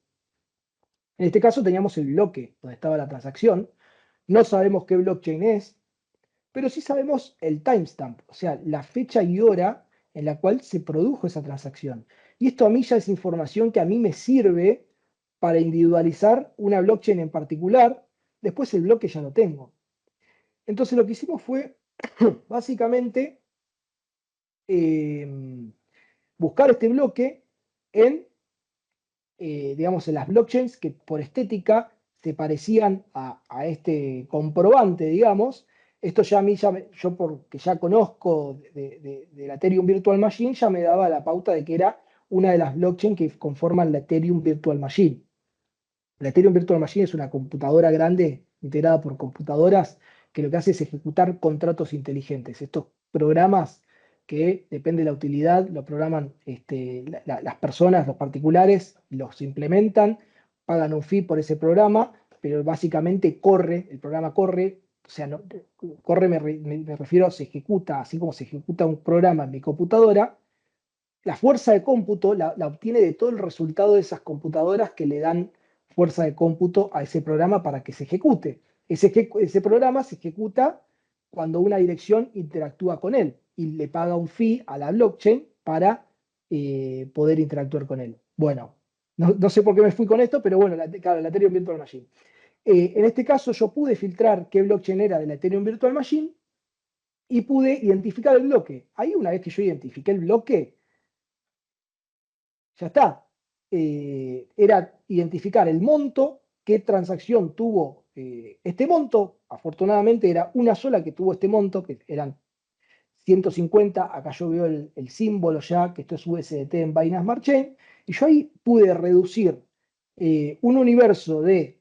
En este caso teníamos el bloque donde estaba la transacción. No sabemos qué blockchain es, pero sí sabemos el timestamp, o sea, la fecha y hora en la cual se produjo esa transacción. Y esto a mí ya es información que a mí me sirve para individualizar una blockchain en particular. Después el bloque ya lo tengo. Entonces lo que hicimos fue básicamente buscar este bloque en, digamos, en las blockchains que por estética se parecían a este comprobante, digamos. Esto ya a mí, yo porque ya conozco de la Ethereum Virtual Machine, ya me daba la pauta de que era una de las blockchains que conforman la Ethereum Virtual Machine. La Ethereum Virtual Machine es una computadora grande integrada por computadoras que lo que hace es ejecutar contratos inteligentes. Estos programas que, depende de la utilidad, lo programan las personas, los particulares, los implementan, pagan un fee por ese programa, pero básicamente corre, el programa corre, o sea, no, corre me refiero, se ejecuta, así como se ejecuta un programa en mi computadora. La fuerza de cómputo la obtiene de todo el resultado de esas computadoras que le dan fuerza de cómputo a ese programa para que se ejecute. Ese programa se ejecuta cuando una dirección interactúa con él y le paga un fee a la blockchain para poder interactuar con él. Bueno, no sé por qué me fui con esto, pero bueno, claro, la Ethereum Virtual Machine. En este caso yo pude filtrar qué blockchain era de la Ethereum Virtual Machine y pude identificar el bloque. Ahí una vez que yo identifiqué el bloque, ya está. Era identificar el monto, qué transacción tuvo este monto. Afortunadamente era una sola que tuvo este monto, que eran 150. Acá yo veo el símbolo ya, que esto es USDT en Binance Smart Chain. Y yo ahí pude reducir un universo de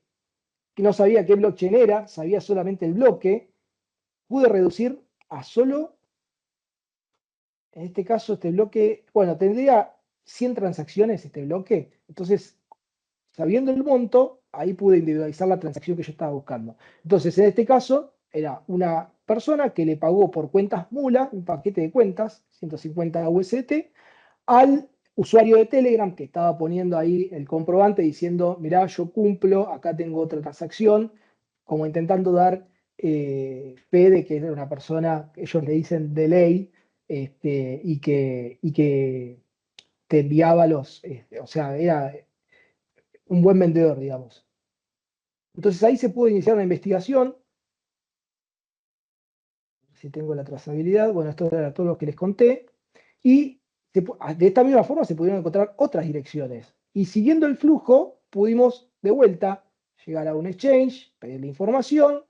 que no sabía qué blockchain era, sabía solamente el bloque. Pude reducir a solo, en este caso, este bloque, bueno, tendría 100 transacciones este bloque. Entonces, sabiendo el monto, ahí pude individualizar la transacción que yo estaba buscando. Entonces, en este caso, era una persona que le pagó por cuentas mula, un paquete de cuentas, 150 USDT, al usuario de Telegram que estaba poniendo ahí el comprobante diciendo, mirá, yo cumplo, acá tengo otra transacción, como intentando dar fe de que era una persona, ellos le dicen de ley, y que te enviaba o sea, era un buen vendedor, digamos. Entonces ahí se pudo iniciar una investigación. Si tengo la trazabilidad, bueno, esto era todo lo que les conté. Y de esta misma forma se pudieron encontrar otras direcciones. Y siguiendo el flujo, pudimos de vuelta llegar a un exchange, pedir la información.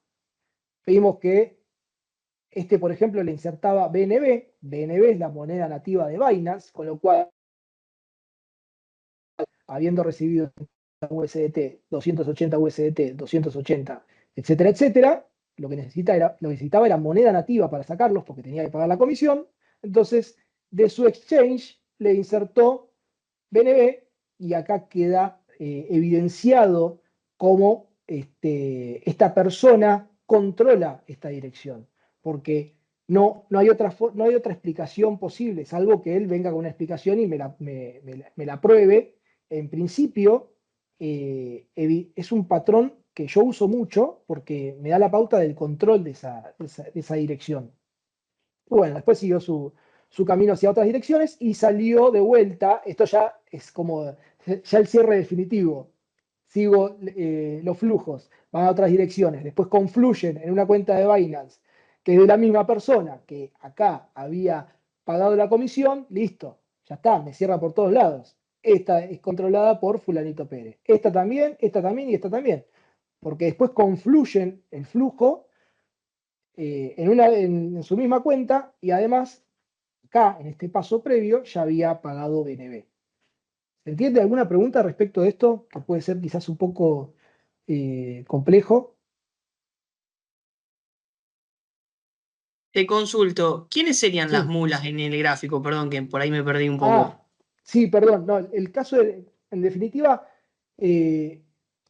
Pedimos que por ejemplo, le insertaba BNB. BNB es la moneda nativa de Binance, con lo cual, habiendo recibido USDT, 280 USDT, 280, etcétera, etcétera, lo que necesitaba era moneda nativa para sacarlos porque tenía que pagar la comisión. Entonces, de su exchange le insertó BNB y acá queda evidenciado cómo esta persona controla esta dirección, porque no hay otra explicación posible, salvo que él venga con una explicación y me la pruebe. En principio, es un patrón que yo uso mucho porque me da la pauta del control de esa dirección. Bueno, después siguió su camino hacia otras direcciones y salió de vuelta. Esto ya es como ya el cierre definitivo. Sigo los flujos, van a otras direcciones, después confluyen en una cuenta de Binance, que es de la misma persona que acá había pagado la comisión. Listo, ya está, me cierra por todos lados. Esta es controlada por fulanito Pérez. Esta también y esta también. Porque después confluyen el flujo en su misma cuenta y además, acá, en este paso previo, ya había pagado BNB. ¿Se entiende alguna pregunta respecto de esto? Que puede ser quizás un poco complejo. Te consulto, ¿quiénes serían las Sí. mulas en el gráfico? Perdón, que por ahí me perdí un poco. Sí, perdón. No, el caso, en definitiva,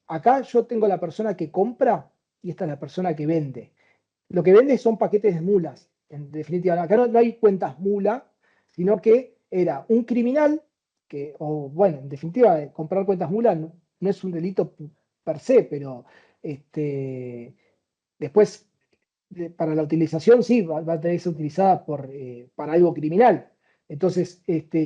acá yo tengo la persona que compra y esta es la persona que vende. Lo que vende son paquetes de mulas. En definitiva, acá no hay cuentas mula, sino que era un criminal, o bueno, en definitiva, comprar cuentas mulas no es un delito per se, pero después para la utilización sí va a tener que ser utilizada para algo criminal. Entonces,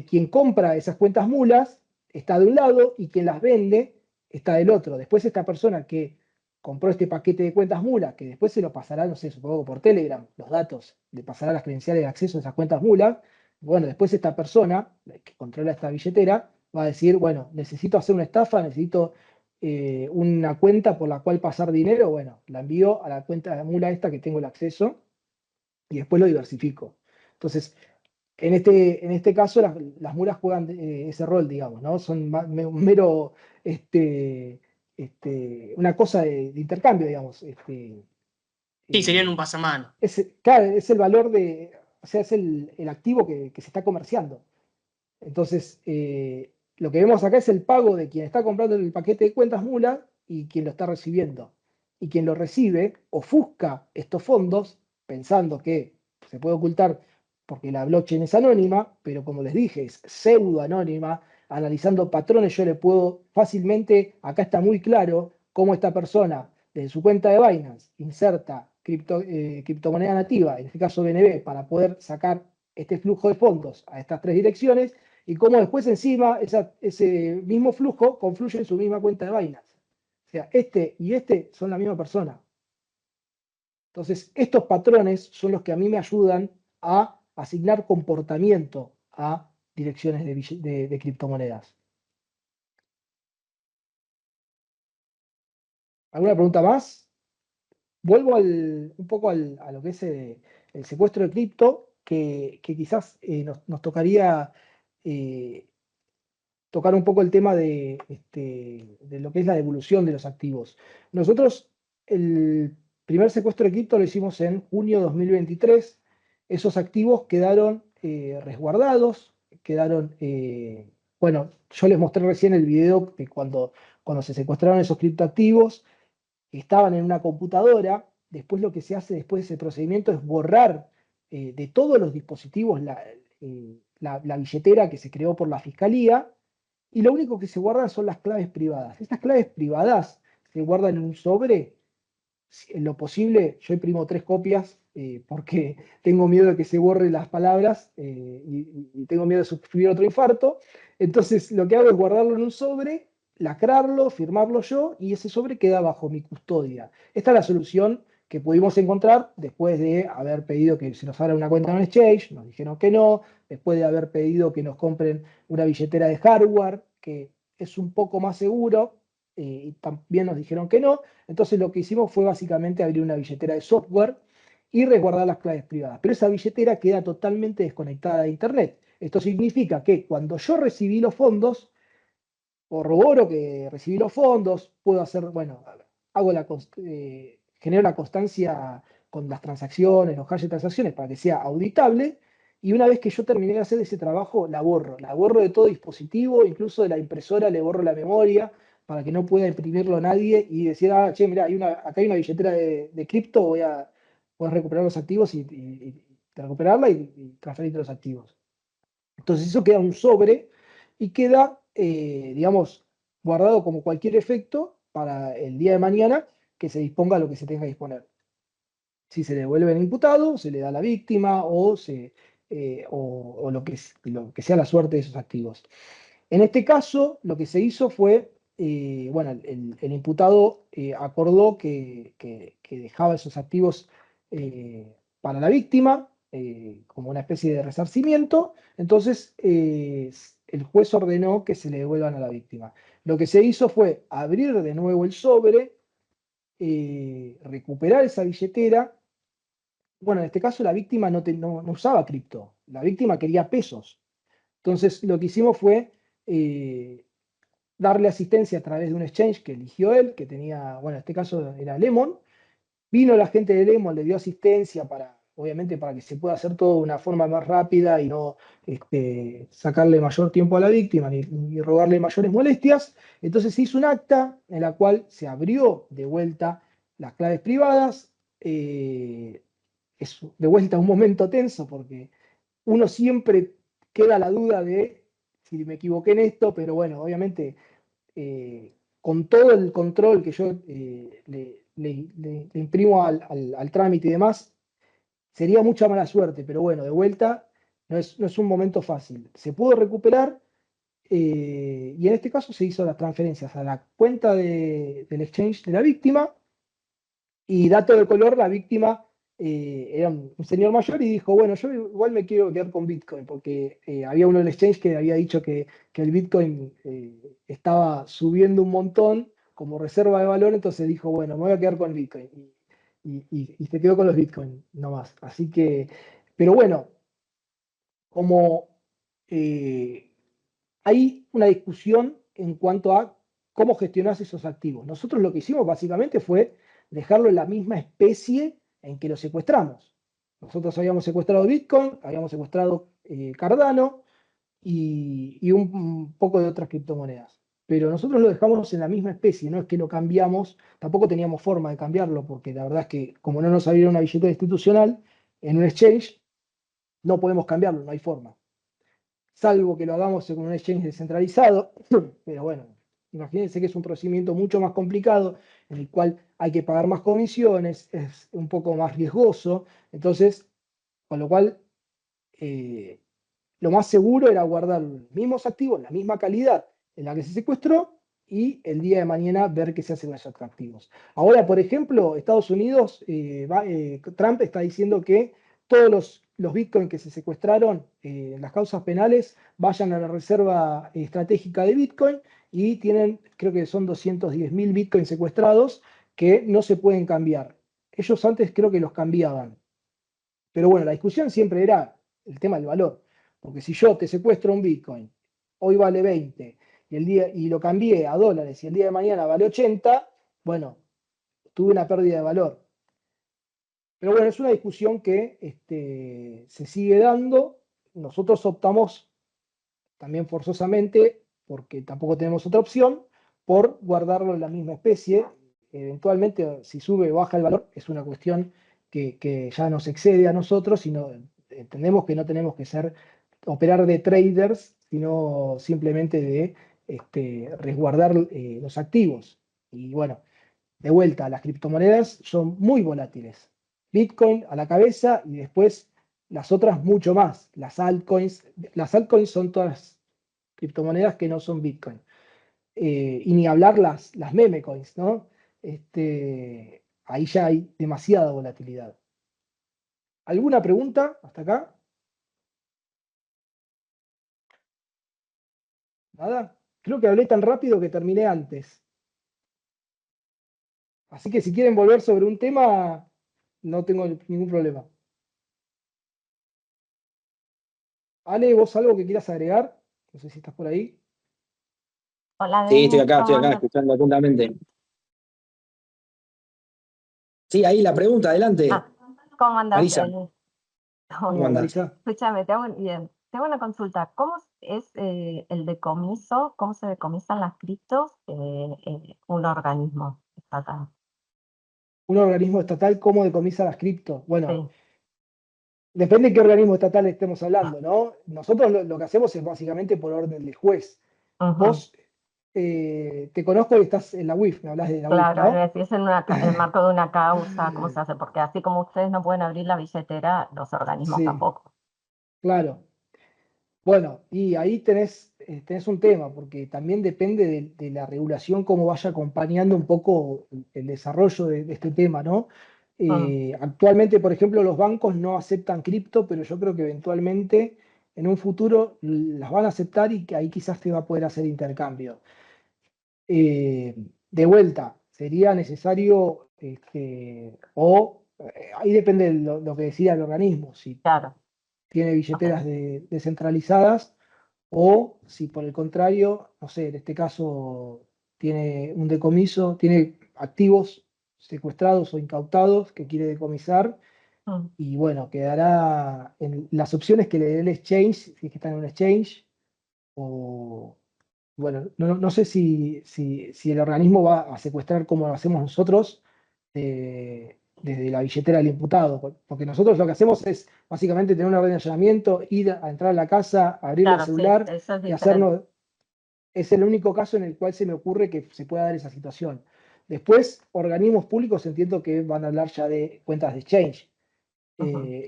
quien compra esas cuentas mulas está de un lado y quien las vende está del otro. Después esta persona que compró este paquete de cuentas mulas, que después se lo pasará, no sé, supongo por Telegram, los datos, le pasará las credenciales de acceso a esas cuentas mulas. Bueno, después esta persona que controla esta billetera va a decir, bueno, necesito hacer una estafa, necesito una cuenta por la cual pasar dinero, bueno, la envío a la cuenta de mula esta que tengo el acceso y después lo diversifico. Entonces, en este caso las mulas juegan ese rol, digamos, ¿no? Son un mero, una cosa de intercambio, digamos. Sí, serían un pasamano. Claro, es el valor o sea, es el activo que se está comerciando. Entonces, lo que vemos acá es el pago de quien está comprando el paquete de cuentas mula y quien lo está recibiendo. Y quien lo recibe ofusca estos fondos pensando que se puede ocultar porque la blockchain es anónima, pero como les dije, es pseudo anónima. Analizando patrones, yo le puedo fácilmente, acá está muy claro cómo esta persona de su cuenta de Binance inserta criptomoneda nativa, en este caso BNB, para poder sacar este flujo de fondos a estas tres direcciones y cómo después encima ese mismo flujo confluye en su misma cuenta de Binance. O sea, este y este son la misma persona. Entonces, estos patrones son los que a mí me ayudan a asignar comportamiento a direcciones de criptomonedas. ¿Alguna pregunta más? Vuelvo un poco a lo que es el secuestro de cripto, que quizás nos tocaría tocar un poco el tema de lo que es la devolución de los activos. Nosotros el primer secuestro de cripto lo hicimos en junio de 2023. Esos activos quedaron resguardados, quedaron, bueno, yo les mostré recién el video de cuando se secuestraron esos criptoactivos, estaban en una computadora. Después lo que se hace después de ese procedimiento es borrar de todos los dispositivos la billetera que se creó por la fiscalía y lo único que se guardan son las claves privadas. Estas claves privadas se guardan en un sobre. En lo posible, yo imprimo 3 copias porque tengo miedo de que se borren las palabras y tengo miedo de sufrir otro infarto. Entonces, lo que hago es guardarlo en un sobre, lacrarlo, firmarlo yo y ese sobre queda bajo mi custodia. Esta es la solución que pudimos encontrar después de haber pedido que se nos abra una cuenta en un exchange, nos dijeron que no, después de haber pedido que nos compren una billetera de hardware, que es un poco más seguro, y también nos dijeron que no. Entonces lo que hicimos fue básicamente abrir una billetera de software y resguardar las claves privadas. Pero esa billetera queda totalmente desconectada de Internet. Esto significa que cuando yo recibí los fondos, corroboro que recibí los fondos, puedo hacer, bueno, genero la constancia con las transacciones, los hash de transacciones para que sea auditable. Y una vez que yo terminé de hacer ese trabajo, la borro de todo dispositivo, incluso de la impresora le borro la memoria para que no pueda imprimirlo nadie y decir, ah, che, mira, acá hay una billetera de cripto, voy a recuperar los activos y recuperarla y transferirte los activos. Entonces eso queda un sobre y queda, digamos, guardado como cualquier efecto para el día de mañana que se disponga lo que se tenga que disponer. Si se devuelve el imputado, se le da a la víctima o lo que sea la suerte de esos activos. En este caso, lo que se hizo fue, bueno, el imputado acordó que dejaba esos activos para la víctima como una especie de resarcimiento. Entonces, el juez ordenó que se le devuelvan a la víctima. Lo que se hizo fue abrir de nuevo el sobre, recuperar esa billetera. Bueno, en este caso la víctima no usaba cripto, la víctima quería pesos. Entonces, lo que hicimos fue darle asistencia a través de un exchange que eligió él, que tenía, bueno, en este caso era Lemon. Vino la gente de Lemon, le dio asistencia obviamente para que se pueda hacer todo de una forma más rápida y no sacarle mayor tiempo a la víctima ni rogarle mayores molestias. Entonces se hizo un acta en la cual se abrió de vuelta las claves privadas. Es de vuelta un momento tenso porque uno siempre queda la duda de si me equivoqué en esto, pero bueno, obviamente con todo el control que yo le imprimo al trámite y demás, sería mucha mala suerte, pero bueno, de vuelta, no es un momento fácil. Se pudo recuperar y en este caso se hizo las transferencias a la cuenta del exchange de la víctima y dato de color, la víctima era un señor mayor y dijo, bueno, yo igual me quiero quedar con Bitcoin, porque había uno del exchange que había dicho que el Bitcoin estaba subiendo un montón como reserva de valor, entonces dijo, bueno, me voy a quedar con Bitcoin. Y se quedó con los Bitcoin nomás. Así que, pero bueno, como hay una discusión en cuanto a cómo gestionas esos activos. Nosotros lo que hicimos básicamente fue dejarlo en la misma especie en que lo secuestramos. Nosotros habíamos secuestrado Bitcoin, habíamos secuestrado Cardano y un poco de otras criptomonedas. Pero nosotros lo dejamos en la misma especie, no es que lo cambiamos, tampoco teníamos forma de cambiarlo, porque la verdad es que como no nos abrieron una billetera institucional en un exchange, no podemos cambiarlo, no hay forma. Salvo que lo hagamos con un exchange descentralizado, pero bueno, imagínense que es un procedimiento mucho más complicado, en el cual hay que pagar más comisiones, es un poco más riesgoso, entonces, con lo cual, lo más seguro era guardar los mismos activos, la misma calidad en la que se secuestró, y el día de mañana ver qué se hace con esos activos. Ahora, por ejemplo, Estados Unidos, Trump está diciendo que todos los bitcoins que se secuestraron en las causas penales vayan a la reserva estratégica de Bitcoin y tienen, creo que son 210.000 bitcoins secuestrados que no se pueden cambiar. Ellos antes creo que los cambiaban. Pero bueno, la discusión siempre era el tema del valor. Porque si yo te secuestro un Bitcoin, hoy vale 20 y lo cambié a dólares y el día de mañana vale 80, bueno, tuve una pérdida de valor. Pero bueno, es una discusión que se sigue dando. Nosotros optamos también forzosamente, porque tampoco tenemos otra opción, por guardarlo en la misma especie. Eventualmente, si sube o baja el valor, es una cuestión que ya nos excede a nosotros y entendemos que no tenemos que operar de traders, sino simplemente de resguardar los activos. Y bueno, de vuelta, las criptomonedas son muy volátiles. Bitcoin a la cabeza y después las otras mucho más. Las altcoins son todas criptomonedas que no son Bitcoin. Y ni hablar las meme coins, ¿no? Ahí ya hay demasiada volatilidad. ¿Alguna pregunta hasta acá? ¿Nada? Creo que hablé tan rápido que terminé antes. Así que si quieren volver sobre un tema, no tengo ningún problema. Ale, ¿vos algo que quieras agregar? No sé si estás por ahí. Hola, Sí, estoy Denis, acá ¿cómo andas? escuchando atentamente. Sí, ahí la pregunta, adelante. ¿Cómo andas, Marisa, Denis? ¿cómo andás? Marisa? Escúchame, tengo una consulta. ¿Cómo es el decomiso? ¿Cómo se decomisan las criptos un organismo estatal? Un organismo estatal, ¿cómo decomisa las criptos? Bueno, Sí. depende de qué organismo estatal estemos hablando, ¿no? Nosotros lo que hacemos es básicamente por orden del juez. Ujú. Vos te conozco y estás en la UIF, me hablas de la UIF, Claro, ¿no? si es en el marco de una causa, ¿cómo se hace? Porque así como ustedes no pueden abrir la billetera, los organismos Sí, tampoco. claro. Bueno, y ahí tenés un tema, porque también depende de la regulación, cómo vaya acompañando un poco el desarrollo de este tema, ¿no? Actualmente, por ejemplo, los bancos no aceptan cripto, pero yo creo que eventualmente en un futuro las van a aceptar y que ahí quizás se va a poder hacer intercambio. De vuelta, sería necesario, ahí depende de lo que decida el organismo, si Claro, tiene ok. billeteras descentralizadas o si por el contrario, no sé, en este caso tiene un decomiso, tiene activos secuestrados o incautados que quiere decomisar Mm. y bueno, quedará en las opciones que le dé el exchange, si es que está en un exchange, o bueno, no sé si el organismo va a secuestrar como lo hacemos nosotros, desde la billetera del imputado, porque nosotros lo que hacemos es básicamente tener una orden de allanamiento, ir a entrar a la casa, abrir el Claro, sí, celular eso es y diferente. hacernos. Es el único caso en el cual se me ocurre que se pueda dar esa situación. Después, organismos públicos entiendo que van a hablar ya de cuentas de exchange.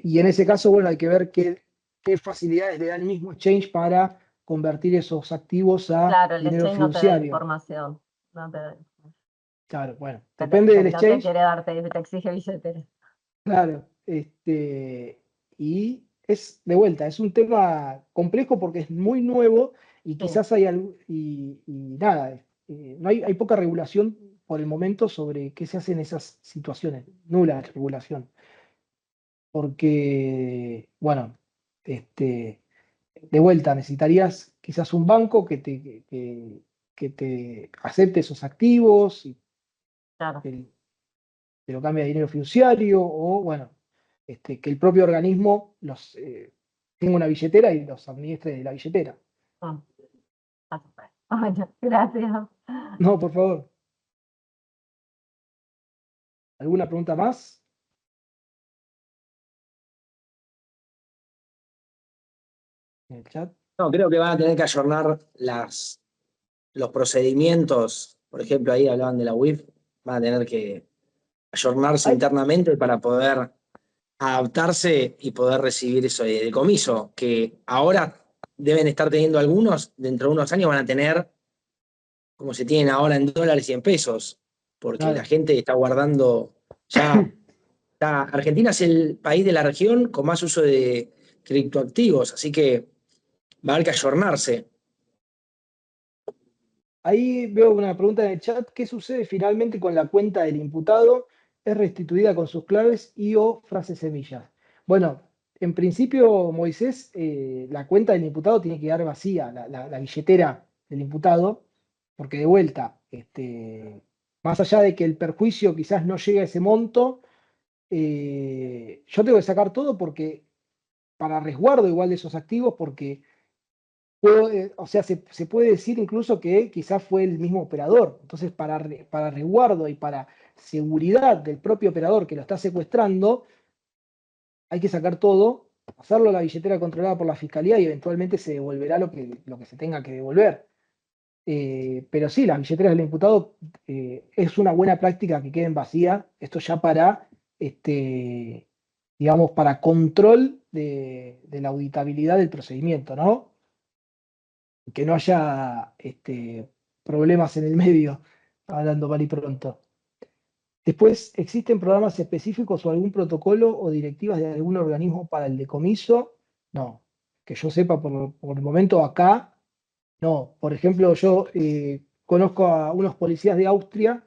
Y en ese caso, bueno, hay que ver qué facilidades le da el mismo exchange para convertir esos activos a Claro, el dinero exchange no te da fiduciario. información. No te, Claro, bueno, te- depende del no te exchange. quiere darte, te exige billetera. Claro, y es de vuelta, es un tema complejo porque es muy nuevo y Sí. quizás hay algo, y nada, no hay poca regulación por el momento sobre qué se hace en esas situaciones, nula regulación, porque, bueno, de vuelta necesitarías quizás un banco que te acepte esos activos y Claro. te lo cambie a dinero fiduciario o, bueno, que el propio organismo tenga una billetera y los administre de la billetera. Mm. Bueno, gracias. No, por favor. ¿Alguna pregunta más? En el chat. No, creo que van a tener que ayornar los procedimientos. Por ejemplo, ahí hablaban de la UIF, van a tener que ayornarse Hay- internamente para poder adaptarse y poder recibir eso de decomiso, que ahora deben estar teniendo algunos, dentro de unos años van a tener como se tienen ahora en dólares y en pesos, porque la Claro. gente está guardando ya. Argentina es el país de la región con más uso de criptoactivos, así que va a haber que ayornarse. Ahí veo una pregunta en el chat. ¿Qué sucede finalmente con la cuenta del imputado? ¿Es restituida con sus claves y o frases semillas? Bueno, en principio, Moisés, la cuenta del imputado tiene que quedar vacía, la billetera del imputado, porque de vuelta, más allá de que el perjuicio quizás no llegue a ese monto, yo tengo que sacar todo porque para resguardo igual de esos activos, porque o sea, se puede decir incluso que quizás fue el mismo operador. Entonces, para resguardo y para seguridad del propio operador que lo está secuestrando, hay que sacar todo, pasarlo a la billetera controlada por la fiscalía y eventualmente se devolverá lo que se tenga que devolver. Pero sí, las billeteras del imputado es una buena práctica que queden vacías. Esto ya para, digamos, para control de la auditabilidad del procedimiento, ¿no? Que no haya problemas en el medio, hablando mal y pronto. Después, ¿existen programas específicos o algún protocolo o directivas de algún organismo para el decomiso? No, que yo sepa por el momento acá, no. Por ejemplo, yo conozco a unos policías de Austria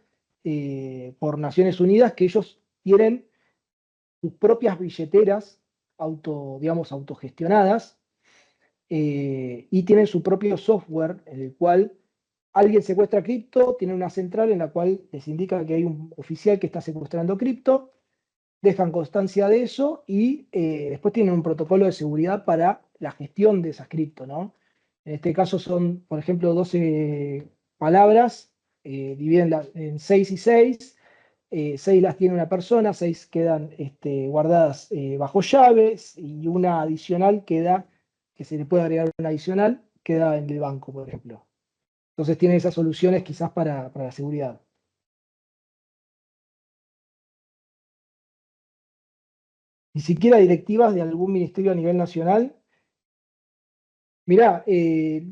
por Naciones Unidas que ellos tienen sus propias billeteras digamos, autogestionadas y tienen su propio software en el cual alguien secuestra cripto, tiene una central en la cual les indica que hay un oficial que está secuestrando cripto, dejan constancia de eso y después tienen un protocolo de seguridad para la gestión de esas cripto, ¿no? En este caso son, por ejemplo, 12 palabras, dividen en 6 y 6. 6 las tiene una persona, 6 quedan guardadas bajo llaves y una adicional queda, que se le puede agregar una adicional, queda en el banco, por ejemplo. Entonces tiene esas soluciones quizás para la seguridad. Ni siquiera directivas de algún ministerio a nivel nacional. Mirá,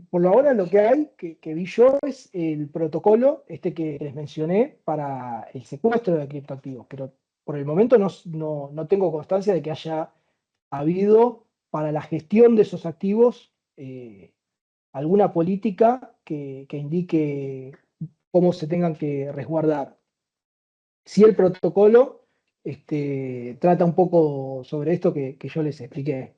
por ahora lo que hay, que vi yo, es el protocolo, que les mencioné, para el secuestro de criptoactivos, pero por el momento no tengo constancia de que haya habido para la gestión de esos activos alguna política que indique cómo se tengan que resguardar. Si el protocolo trata un poco sobre esto que yo les expliqué.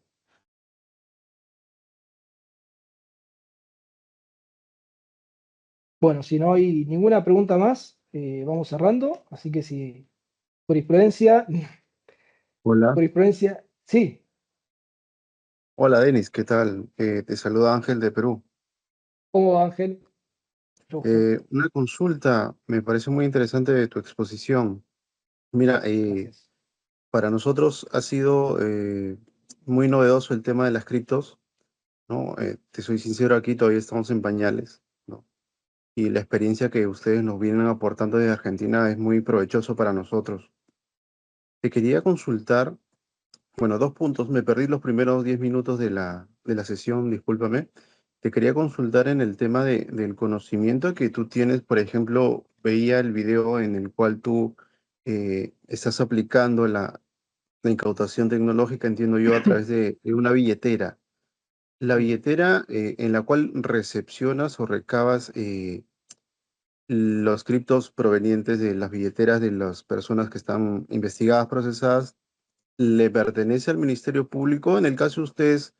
Bueno, si no hay ninguna pregunta más, vamos cerrando. Así que si jurisprudencia, Hola, jurisprudencia, sí, hola Denis, ¿qué tal? Te saluda Ángel de Perú. ¿cómo va, Ángel? Mucho gusto. Una consulta, me parece muy interesante de tu exposición. Mira, Gracias. para nosotros ha sido muy novedoso el tema de las criptos, ¿no? Te soy sincero, aquí todavía estamos en pañales, ¿no? Y la experiencia que ustedes nos vienen aportando desde Argentina es muy provechoso para nosotros. Te quería consultar, bueno, dos puntos. Me perdí los primeros 10 minutos de la sesión, discúlpame. Te quería consultar en el tema del conocimiento que tú tienes. Por ejemplo, veía el video en el cual tú estás aplicando la incautación tecnológica, entiendo yo, a través de una billetera. La billetera en la cual recepcionas o recabas los criptos provenientes de las billeteras de las personas que están investigadas, procesadas, le pertenece al Ministerio Público. En el caso de ustedes,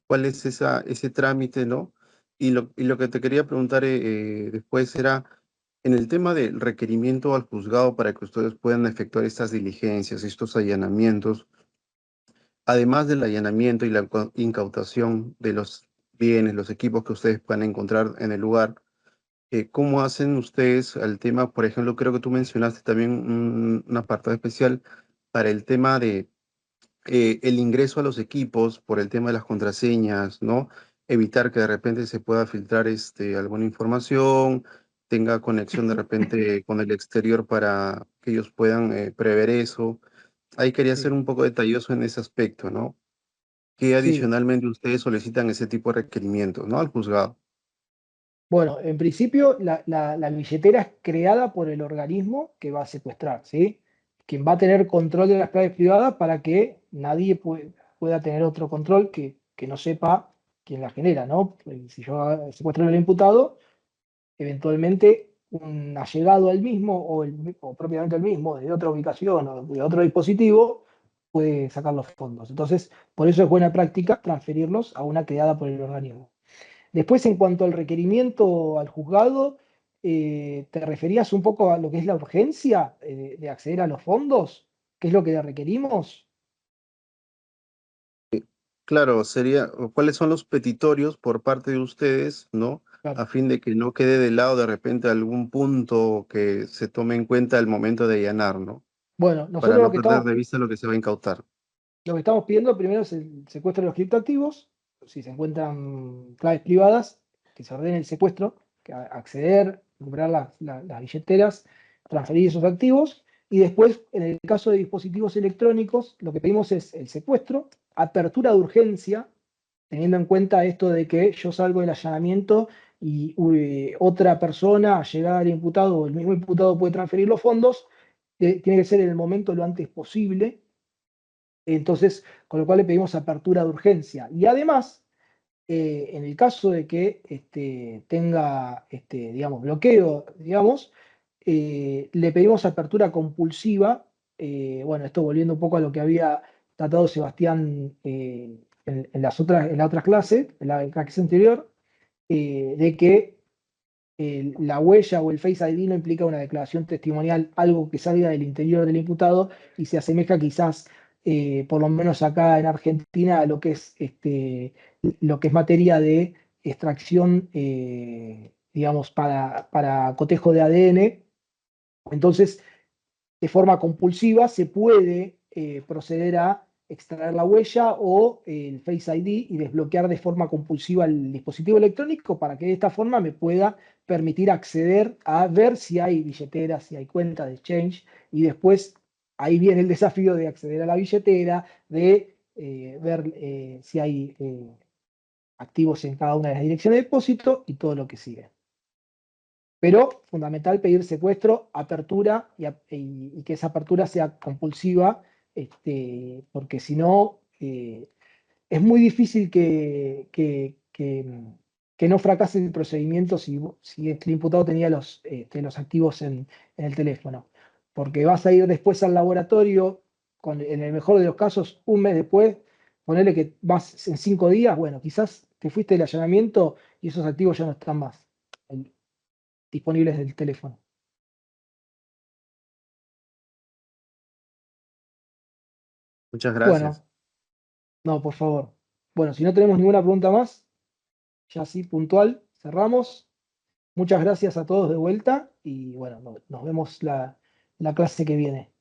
¿cuál es ese trámite, no? Y lo que te quería preguntar después era, en el tema del requerimiento al juzgado para que ustedes puedan efectuar estas diligencias, estos allanamientos, además del allanamiento y la incautación de los bienes, los equipos que ustedes puedan encontrar en el lugar, ¿cómo hacen ustedes al tema? Por ejemplo, creo que tú mencionaste también un apartado especial para el tema de el ingreso a los equipos por el tema de las contraseñas, ¿no? Evitar que de repente se pueda filtrar alguna información, tenga conexión de repente con el exterior para que ellos puedan prever eso. Ahí quería ser Sí, un poco detalloso en ese aspecto, ¿no? Que sí. adicionalmente ustedes solicitan ese tipo de requerimientos, ¿no? Al juzgado. Bueno, en principio la billetera es creada por el organismo que va a secuestrar, ¿sí? Quien va a tener control de las claves privadas para que nadie pueda tener otro control que no sepa quién la genera, ¿no? Si yo secuestro al imputado, eventualmente un allegado al mismo o propiamente el mismo, de otra ubicación o de otro dispositivo, puede sacar los fondos. Entonces, por eso es buena práctica transferirlos a una creada por el organismo. Después, en cuanto al requerimiento al juzgado, ¿te referías un poco a lo que es la urgencia de acceder a los fondos? ¿Qué es lo que le requerimos? Claro, ¿cuáles son los petitorios por parte de ustedes, ¿no? Claro. A fin de que no quede de lado de repente algún punto que se tome en cuenta al momento de allanar, ¿no? Bueno, Para nosotros no perder de vista lo que se va a incautar. lo que estamos pidiendo primero es el secuestro de los criptoactivos. Si se encuentran claves privadas, que se ordene el secuestro, que acceder, recuperar las billeteras, transferir esos activos. Y después, en el caso de dispositivos electrónicos, lo que pedimos es el secuestro, apertura de urgencia, teniendo en cuenta esto de que yo salgo del allanamiento y otra persona, llegada al imputado o el mismo imputado puede transferir los fondos, tiene que ser en el momento lo antes posible. Entonces, con lo cual le pedimos apertura de urgencia. Y además, en el caso de que tenga, digamos, bloqueo, digamos, le pedimos apertura compulsiva. Bueno, esto volviendo un poco a lo que había tratado Sebastián en la otra clase, en la clase anterior, de que la huella o el Face ID no implica una declaración testimonial, algo que salga del interior del imputado y se asemeja quizás, por lo menos acá en Argentina, a lo que es materia de extracción, digamos, para cotejo de ADN. Entonces, de forma compulsiva se puede proceder a extraer la huella o el Face ID y desbloquear de forma compulsiva el dispositivo electrónico para que de esta forma me pueda permitir acceder a ver si hay billetera, si hay cuenta de exchange y después ahí viene el desafío de acceder a la billetera, de ver si hay activos en cada una de las direcciones de depósito y todo lo que sigue. Pero fundamental pedir secuestro, apertura y que esa apertura sea compulsiva, porque si no, es muy difícil que no fracase el procedimiento si el imputado tenía los activos en el teléfono. Porque vas a ir después al laboratorio, en el mejor de los casos, un mes después, ponerle que vas en 5 días, bueno, quizás te fuiste del allanamiento y esos activos ya no están más disponibles del teléfono. Muchas Bueno, gracias. no, por favor. Bueno, si no tenemos ninguna pregunta más, ya sí, puntual, cerramos. Muchas gracias a todos de vuelta y bueno, nos vemos la clase que viene.